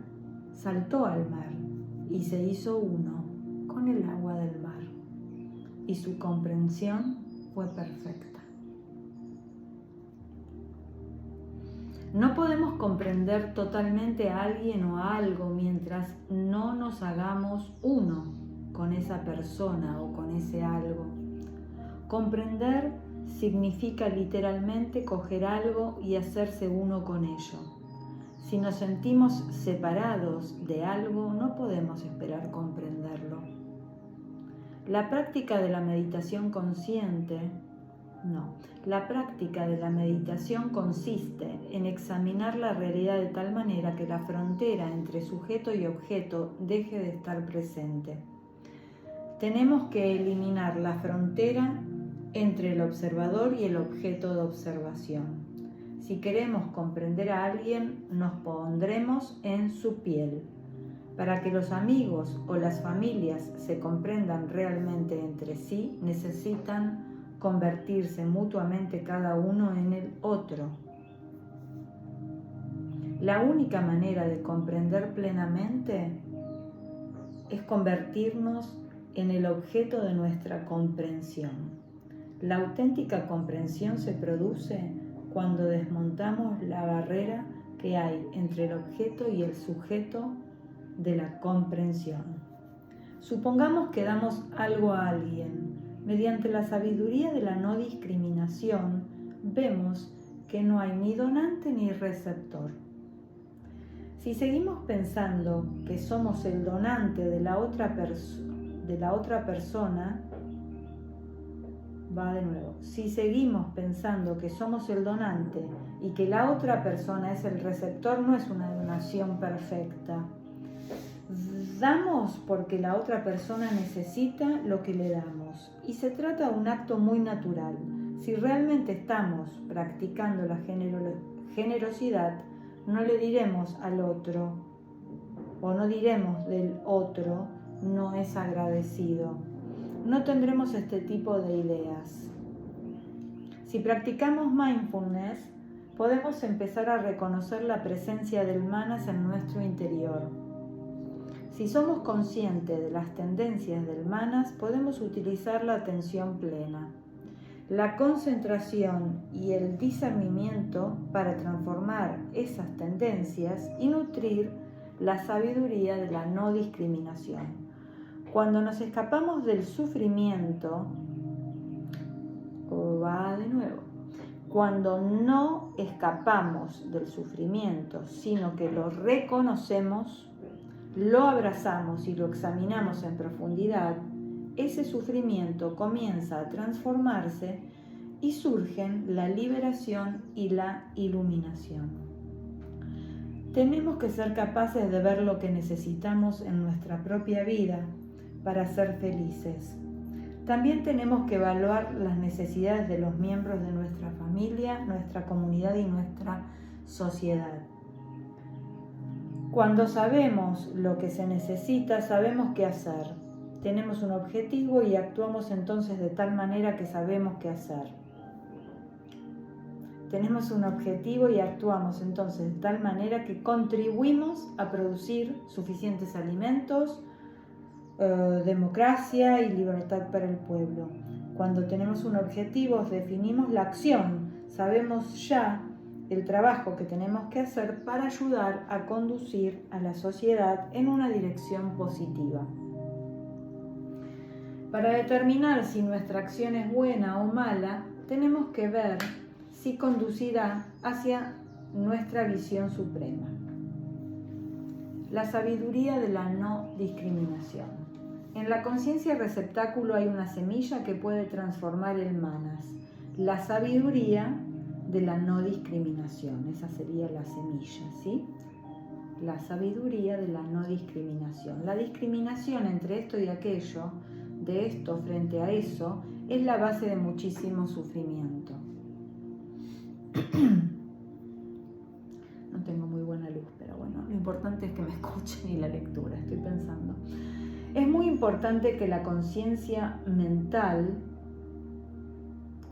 saltó al mar y se hizo uno con el agua del mar, y su comprensión fue perfecta. No podemos comprender totalmente a alguien o a algo mientras no nos hagamos uno con esa persona o con ese algo. Comprender significa literalmente coger algo y hacerse uno con ello. Si nos sentimos separados de algo, no podemos esperar comprenderlo. La práctica de la meditación consiste en examinar la realidad de tal manera que la frontera entre sujeto y objeto deje de estar presente. Tenemos que eliminar la frontera entre el observador y el objeto de observación. Si queremos comprender a alguien, nos pondremos en su piel. Para que los amigos o las familias se comprendan realmente entre sí, necesitan convertirse mutuamente cada uno en el otro. La única manera de comprender plenamente es convertirnos en el objeto de nuestra comprensión. La auténtica comprensión se produce cuando desmontamos la barrera que hay entre el objeto y el sujeto de la comprensión. Supongamos que damos algo a alguien. Mediante la sabiduría de la no discriminación, vemos que no hay ni donante ni receptor. Si seguimos pensando que somos el donante de la otra persona, si seguimos pensando que somos el donante y que la otra persona es el receptor, no es una donación perfecta. Damos porque la otra persona necesita lo que le damos y se trata de un acto muy natural. Si realmente estamos practicando la generosidad, no le diremos al otro o no diremos del otro no es agradecido. No tendremos este tipo de ideas. Si practicamos mindfulness, podemos empezar a reconocer la presencia del manas en nuestro interior. Si somos conscientes de las tendencias del manas, podemos utilizar la atención plena, la concentración y el discernimiento para transformar esas tendencias y nutrir la sabiduría de la no discriminación. Cuando nos escapamos del sufrimiento, cuando no escapamos del sufrimiento, sino que lo reconocemos, lo abrazamos y lo examinamos en profundidad, ese sufrimiento comienza a transformarse y surgen la liberación y la iluminación. Tenemos que ser capaces de ver lo que necesitamos en nuestra propia vida para ser felices. También tenemos que evaluar las necesidades de los miembros de nuestra familia, nuestra comunidad y nuestra sociedad. Cuando sabemos lo que se necesita, sabemos qué hacer. Tenemos un objetivo y actuamos entonces de tal manera que sabemos qué hacer. Tenemos un objetivo y actuamos entonces de tal manera que contribuimos a producir suficientes alimentos, democracia y libertad para el pueblo. Cuando tenemos un objetivo, definimos la acción, sabemos ya el trabajo que tenemos que hacer para ayudar a conducir a la sociedad en una dirección positiva. Para determinar si nuestra acción es buena o mala, tenemos que ver si conducirá hacia nuestra visión suprema. La sabiduría de la no discriminación. En la conciencia receptáculo hay una semilla que puede transformar el manas. La sabiduría de la no discriminación. Esa sería la semilla, ¿sí? La sabiduría de la no discriminación. La discriminación entre esto y aquello, de esto frente a eso, es la base de muchísimo sufrimiento. No tengo muy buena luz, pero bueno, lo importante es que me escuchen y la lectura, estoy pensando. Es muy importante que la conciencia mental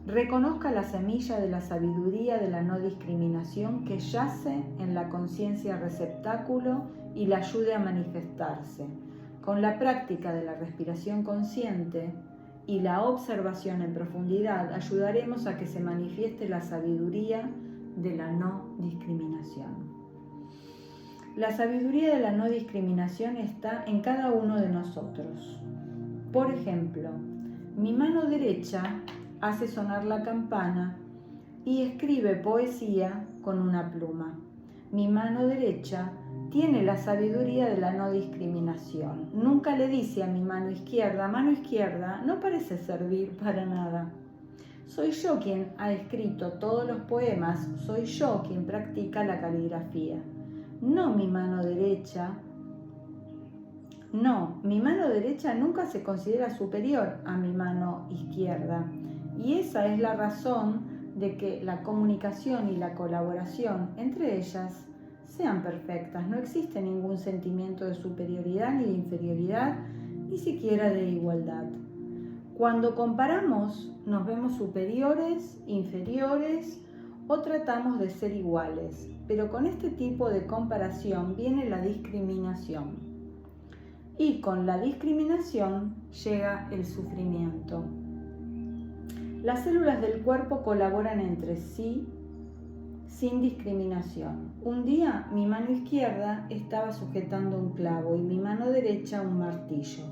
reconozca la semilla de la sabiduría de la no discriminación que yace en la conciencia receptáculo y la ayude a manifestarse. Con la práctica de la respiración consciente y la observación en profundidad, ayudaremos a que se manifieste la sabiduría de la no discriminación. La sabiduría de la no discriminación está en cada uno de nosotros. Por ejemplo, mi mano derecha hace sonar la campana y escribe poesía con una pluma. Mi mano derecha tiene la sabiduría de la no discriminación. Nunca le dice a mi mano izquierda, no parece servir para nada. Soy yo quien ha escrito todos los poemas, soy yo quien practica la caligrafía. No mi mano derecha. No, mi mano derecha nunca se considera superior a mi mano izquierda. Y esa es la razón de que la comunicación y la colaboración entre ellas sean perfectas. No existe ningún sentimiento de superioridad ni de inferioridad, ni siquiera de igualdad. Cuando comparamos, nos vemos superiores, inferiores o tratamos de ser iguales. Pero con este tipo de comparación viene la discriminación. Y con la discriminación llega el sufrimiento. Las células del cuerpo colaboran entre sí sin discriminación. Un día mi mano izquierda estaba sujetando un clavo y mi mano derecha un martillo.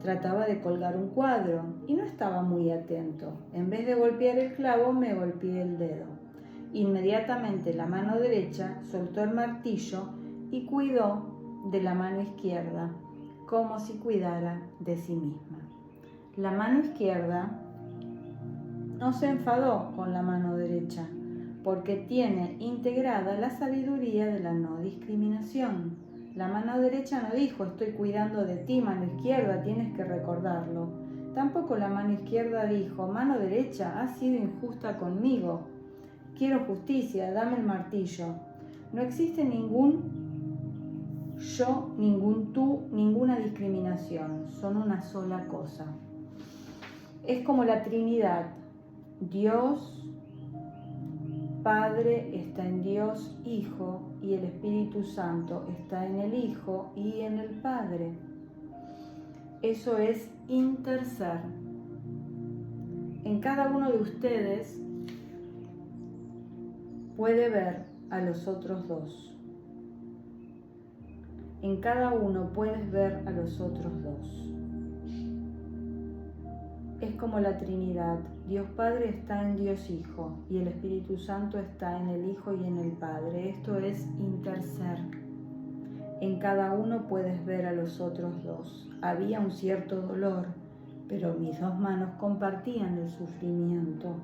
Trataba de colgar un cuadro y no estaba muy atento. En vez de golpear el clavo, me golpeé el dedo. Inmediatamente la mano derecha soltó el martillo y cuidó de la mano izquierda, como si cuidara de sí misma. La mano izquierda no se enfadó con la mano derecha, porque tiene integrada la sabiduría de la no discriminación. La mano derecha no dijo, estoy cuidando de ti, mano izquierda, tienes que recordarlo. Tampoco la mano izquierda dijo, mano derecha, has sido injusta conmigo. Quiero justicia, dame el martillo. No existe ningún yo, ningún tú, ninguna discriminación. Son una sola cosa. Es como la Trinidad. Dios Padre está en Dios Hijo y el Espíritu Santo está en el Hijo y en el Padre. Eso es interser. En cada uno de ustedes puede ver a los otros dos. En cada uno puedes ver a los otros dos. Es como la Trinidad. Dios Padre está en Dios Hijo y el Espíritu Santo está en el Hijo y en el Padre. Esto es interser. En cada uno puedes ver a los otros dos. Había un cierto dolor, pero mis dos manos compartían el sufrimiento,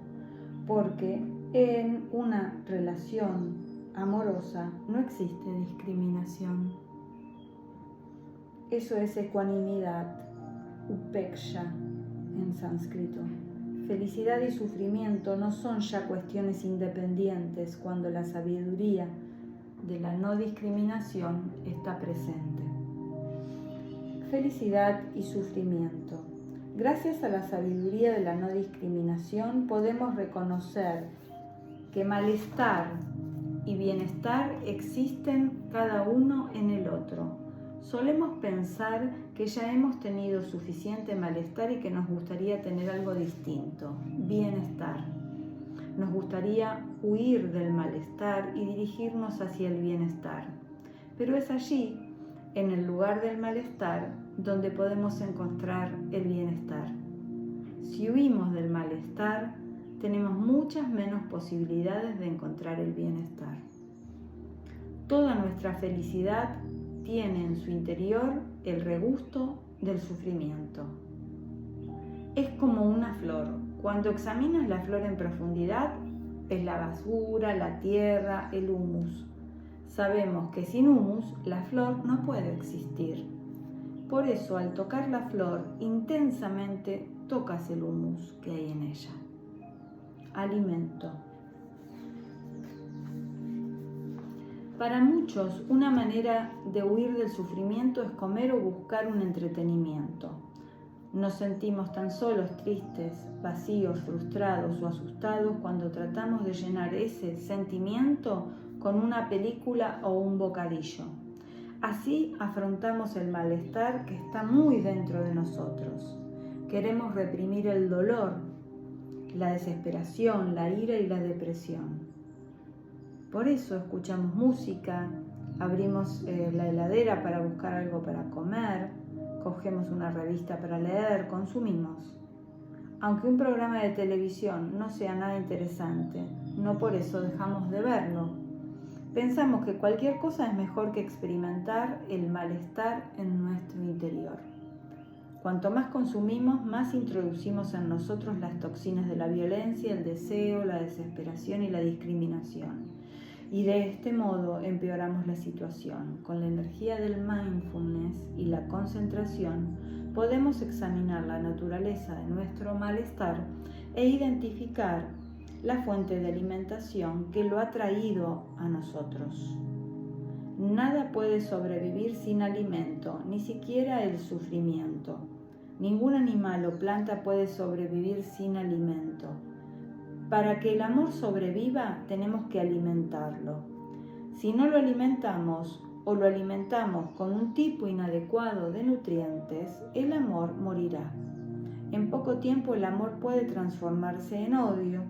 porque en una relación amorosa no existe discriminación. Eso es ecuanimidad, upeksha en sánscrito. Felicidad y sufrimiento no son ya cuestiones independientes cuando la sabiduría de la no discriminación está presente. Felicidad y sufrimiento. Gracias a la sabiduría de la no discriminación podemos reconocer que malestar y bienestar existen cada uno en el otro. Solemos pensar que ya hemos tenido suficiente malestar y que nos gustaría tener algo distinto, bienestar. Nos gustaría huir del malestar y dirigirnos hacia el bienestar. Pero es allí, en el lugar del malestar, donde podemos encontrar el bienestar. Si huimos del malestar, tenemos muchas menos posibilidades de encontrar el bienestar. Toda nuestra felicidad tiene en su interior el regusto del sufrimiento. Es como una flor. Cuando examinas la flor en profundidad, es la basura, la tierra, el humus. Sabemos que sin humus la flor no puede existir. Por eso, al tocar la flor intensamente, tocas el humus que hay en ella. Alimento. Para muchos, una manera de huir del sufrimiento es comer o buscar un entretenimiento. Nos sentimos tan solos, tristes, vacíos, frustrados o asustados cuando tratamos de llenar ese sentimiento con una película o un bocadillo. Así afrontamos el malestar que está muy dentro de nosotros. Queremos reprimir el dolor, la desesperación, la ira y la depresión. Por eso escuchamos música, abrimos la heladera para buscar algo para comer, cogemos una revista para leer, consumimos. Aunque un programa de televisión no sea nada interesante, no por eso dejamos de verlo. Pensamos que cualquier cosa es mejor que experimentar el malestar en nuestro interior. Cuanto más consumimos, más introducimos en nosotros las toxinas de la violencia, el deseo, la desesperación y la discriminación. Y de este modo empeoramos la situación. Con la energía del mindfulness y la concentración podemos examinar la naturaleza de nuestro malestar e identificar la fuente de alimentación que lo ha traído a nosotros. Nada puede sobrevivir sin alimento, ni siquiera el sufrimiento. Ningún animal o planta puede sobrevivir sin alimento. Para que el amor sobreviva, tenemos que alimentarlo. Si no lo alimentamos o lo alimentamos con un tipo inadecuado de nutrientes, el amor morirá. En poco tiempo el amor puede transformarse en odio.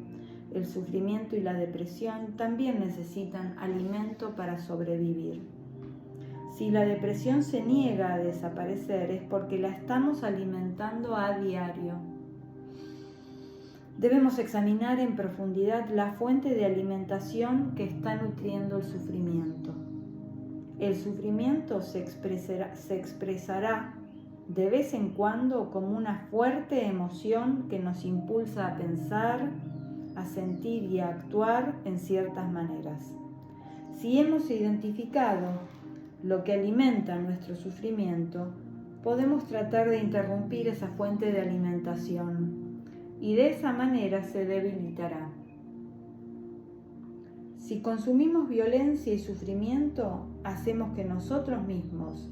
El sufrimiento y la depresión también necesitan alimento para sobrevivir. Si la depresión se niega a desaparecer es porque la estamos alimentando a diario. Debemos examinar en profundidad la fuente de alimentación que está nutriendo el sufrimiento. El sufrimiento se expresará de vez en cuando como una fuerte emoción que nos impulsa a pensar, a sentir y a actuar en ciertas maneras. Si hemos identificado lo que alimenta nuestro sufrimiento, podemos tratar de interrumpir esa fuente de alimentación y de esa manera se debilitará. Si consumimos violencia y sufrimiento, hacemos que nosotros mismos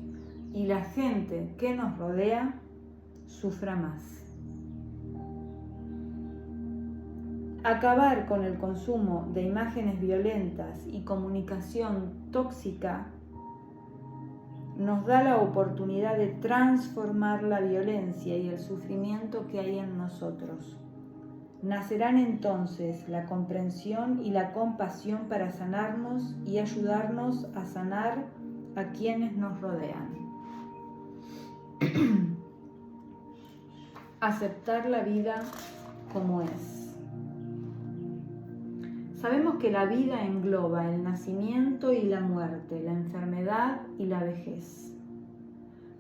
y la gente que nos rodea sufra más. Acabar con el consumo de imágenes violentas y comunicación tóxica nos da la oportunidad de transformar la violencia y el sufrimiento que hay en nosotros. Nacerán entonces la comprensión y la compasión para sanarnos y ayudarnos a sanar a quienes nos rodean. Aceptar la vida como es. Sabemos que la vida engloba el nacimiento y la muerte, la enfermedad y la vejez.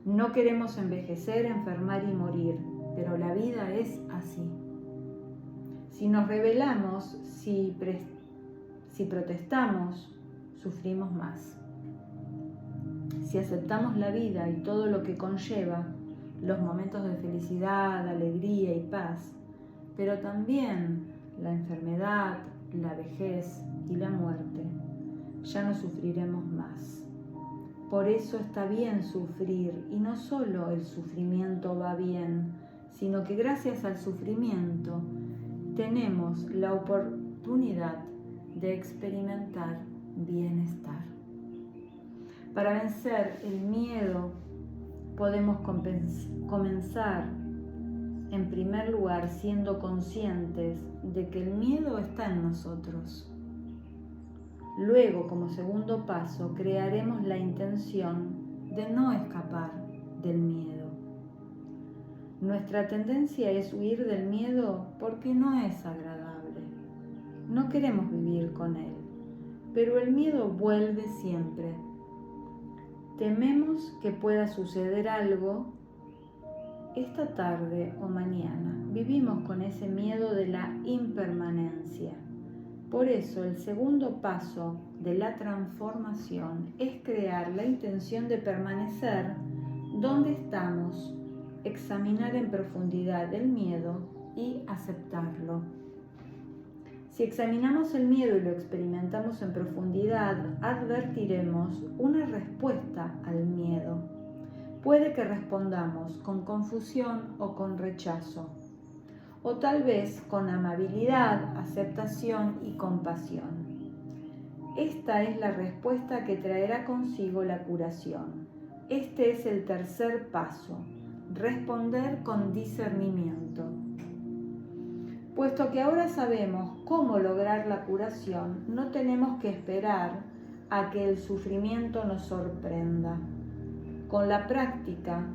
No queremos envejecer, enfermar y morir, pero la vida es así. Si nos rebelamos, si protestamos, sufrimos más. Si aceptamos la vida y todo lo que conlleva, los momentos de felicidad, alegría y paz, pero también la enfermedad, la vejez y la muerte, ya no sufriremos más. Por eso está bien sufrir, y no solo el sufrimiento va bien, sino que gracias al sufrimiento tenemos la oportunidad de experimentar bienestar. Para vencer el miedo podemos comenzar en primer lugar siendo conscientes de que el miedo está en nosotros. Luego, como segundo paso, crearemos la intención de no escapar del miedo. Nuestra tendencia es huir del miedo porque no es agradable. No queremos vivir con él, pero el miedo vuelve siempre. Tememos que pueda suceder algo esta tarde o mañana. Vivimos con ese miedo de la impermanencia. Por eso el segundo paso de la transformación es crear la intención de permanecer donde estamos, examinar en profundidad el miedo y aceptarlo. Si examinamos el miedo y lo experimentamos en profundidad, advertiremos una respuesta al miedo. Puede que respondamos con confusión o con rechazo, o tal vez con amabilidad, aceptación y compasión. Esta es la respuesta que traerá consigo la curación. Este es el tercer paso, responder con discernimiento. Puesto que ahora sabemos cómo lograr la curación, no tenemos que esperar a que el sufrimiento nos sorprenda. Con la práctica,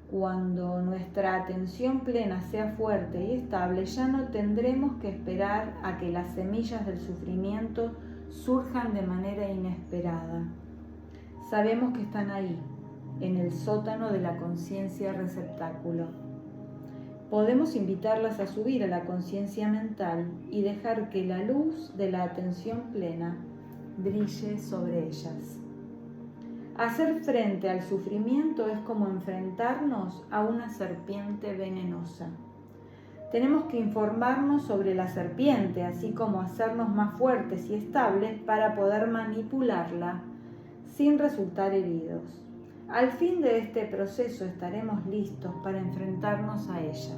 cuando nuestra atención plena sea fuerte y estable, ya no tendremos que esperar a que las semillas del sufrimiento surjan de manera inesperada. Sabemos que están ahí, en el sótano de la conciencia receptáculo. Podemos invitarlas a subir a la conciencia mental y dejar que la luz de la atención plena brille sobre ellas. Hacer frente al sufrimiento es como enfrentarnos a una serpiente venenosa. Tenemos que informarnos sobre la serpiente, así como hacernos más fuertes y estables para poder manipularla sin resultar heridos. Al fin de este proceso estaremos listos para enfrentarnos a ella.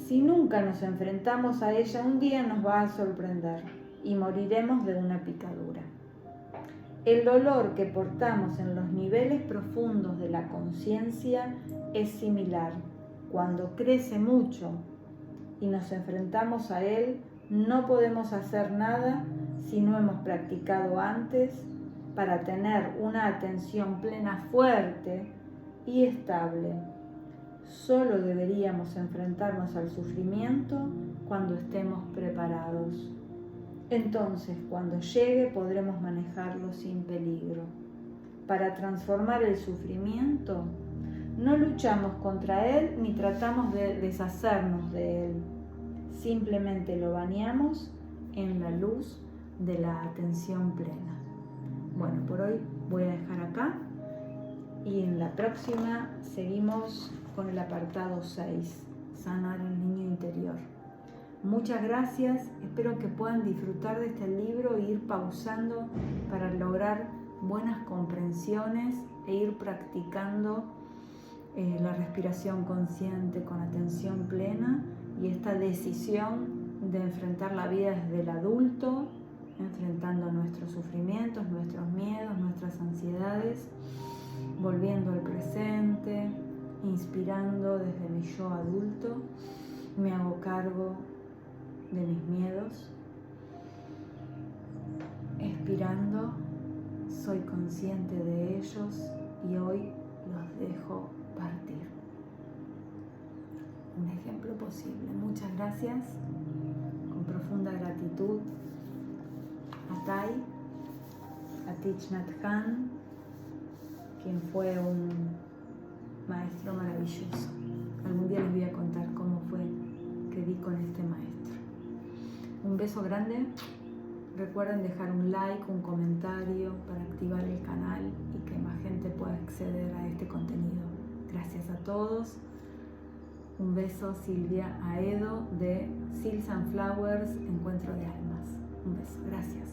Si nunca nos enfrentamos a ella, un día nos va a sorprender y moriremos de una picadura. El dolor que portamos en los niveles profundos de la conciencia es similar. Cuando crece mucho y nos enfrentamos a él, no podemos hacer nada si no hemos practicado antes para tener una atención plena fuerte y estable. Solo deberíamos enfrentarnos al sufrimiento cuando estemos preparados. Entonces, cuando llegue, podremos manejarlo sin peligro. Para transformar el sufrimiento, no luchamos contra él ni tratamos de deshacernos de él. Simplemente lo bañamos en la luz de la atención plena. Bueno, por hoy voy a dejar acá y en la próxima seguimos con el apartado 6, sanar el niño interior. Muchas gracias, espero que puedan disfrutar de este libro e ir pausando para lograr buenas comprensiones e ir practicando la respiración consciente con atención plena y esta decisión de enfrentar la vida desde el adulto, enfrentando nuestros sufrimientos, nuestros miedos, nuestras ansiedades, volviendo al presente, inspirando desde mi yo adulto, me hago cargo de mis miedos, expirando, soy consciente de ellos y hoy los dejo partir. Un ejemplo posible. Muchas gracias, con profunda gratitud a Tai, a Thich Nhat Hanh, quien fue un maestro maravilloso. Algún día les voy a contar cómo fue que di con este maestro. Un beso grande. Recuerden dejar un like, un comentario para activar el canal y que más gente pueda acceder a este contenido. Gracias a todos. Un beso, Silvia Aedo de Seals and Flowers, Encuentro de Almas. Un beso. Gracias.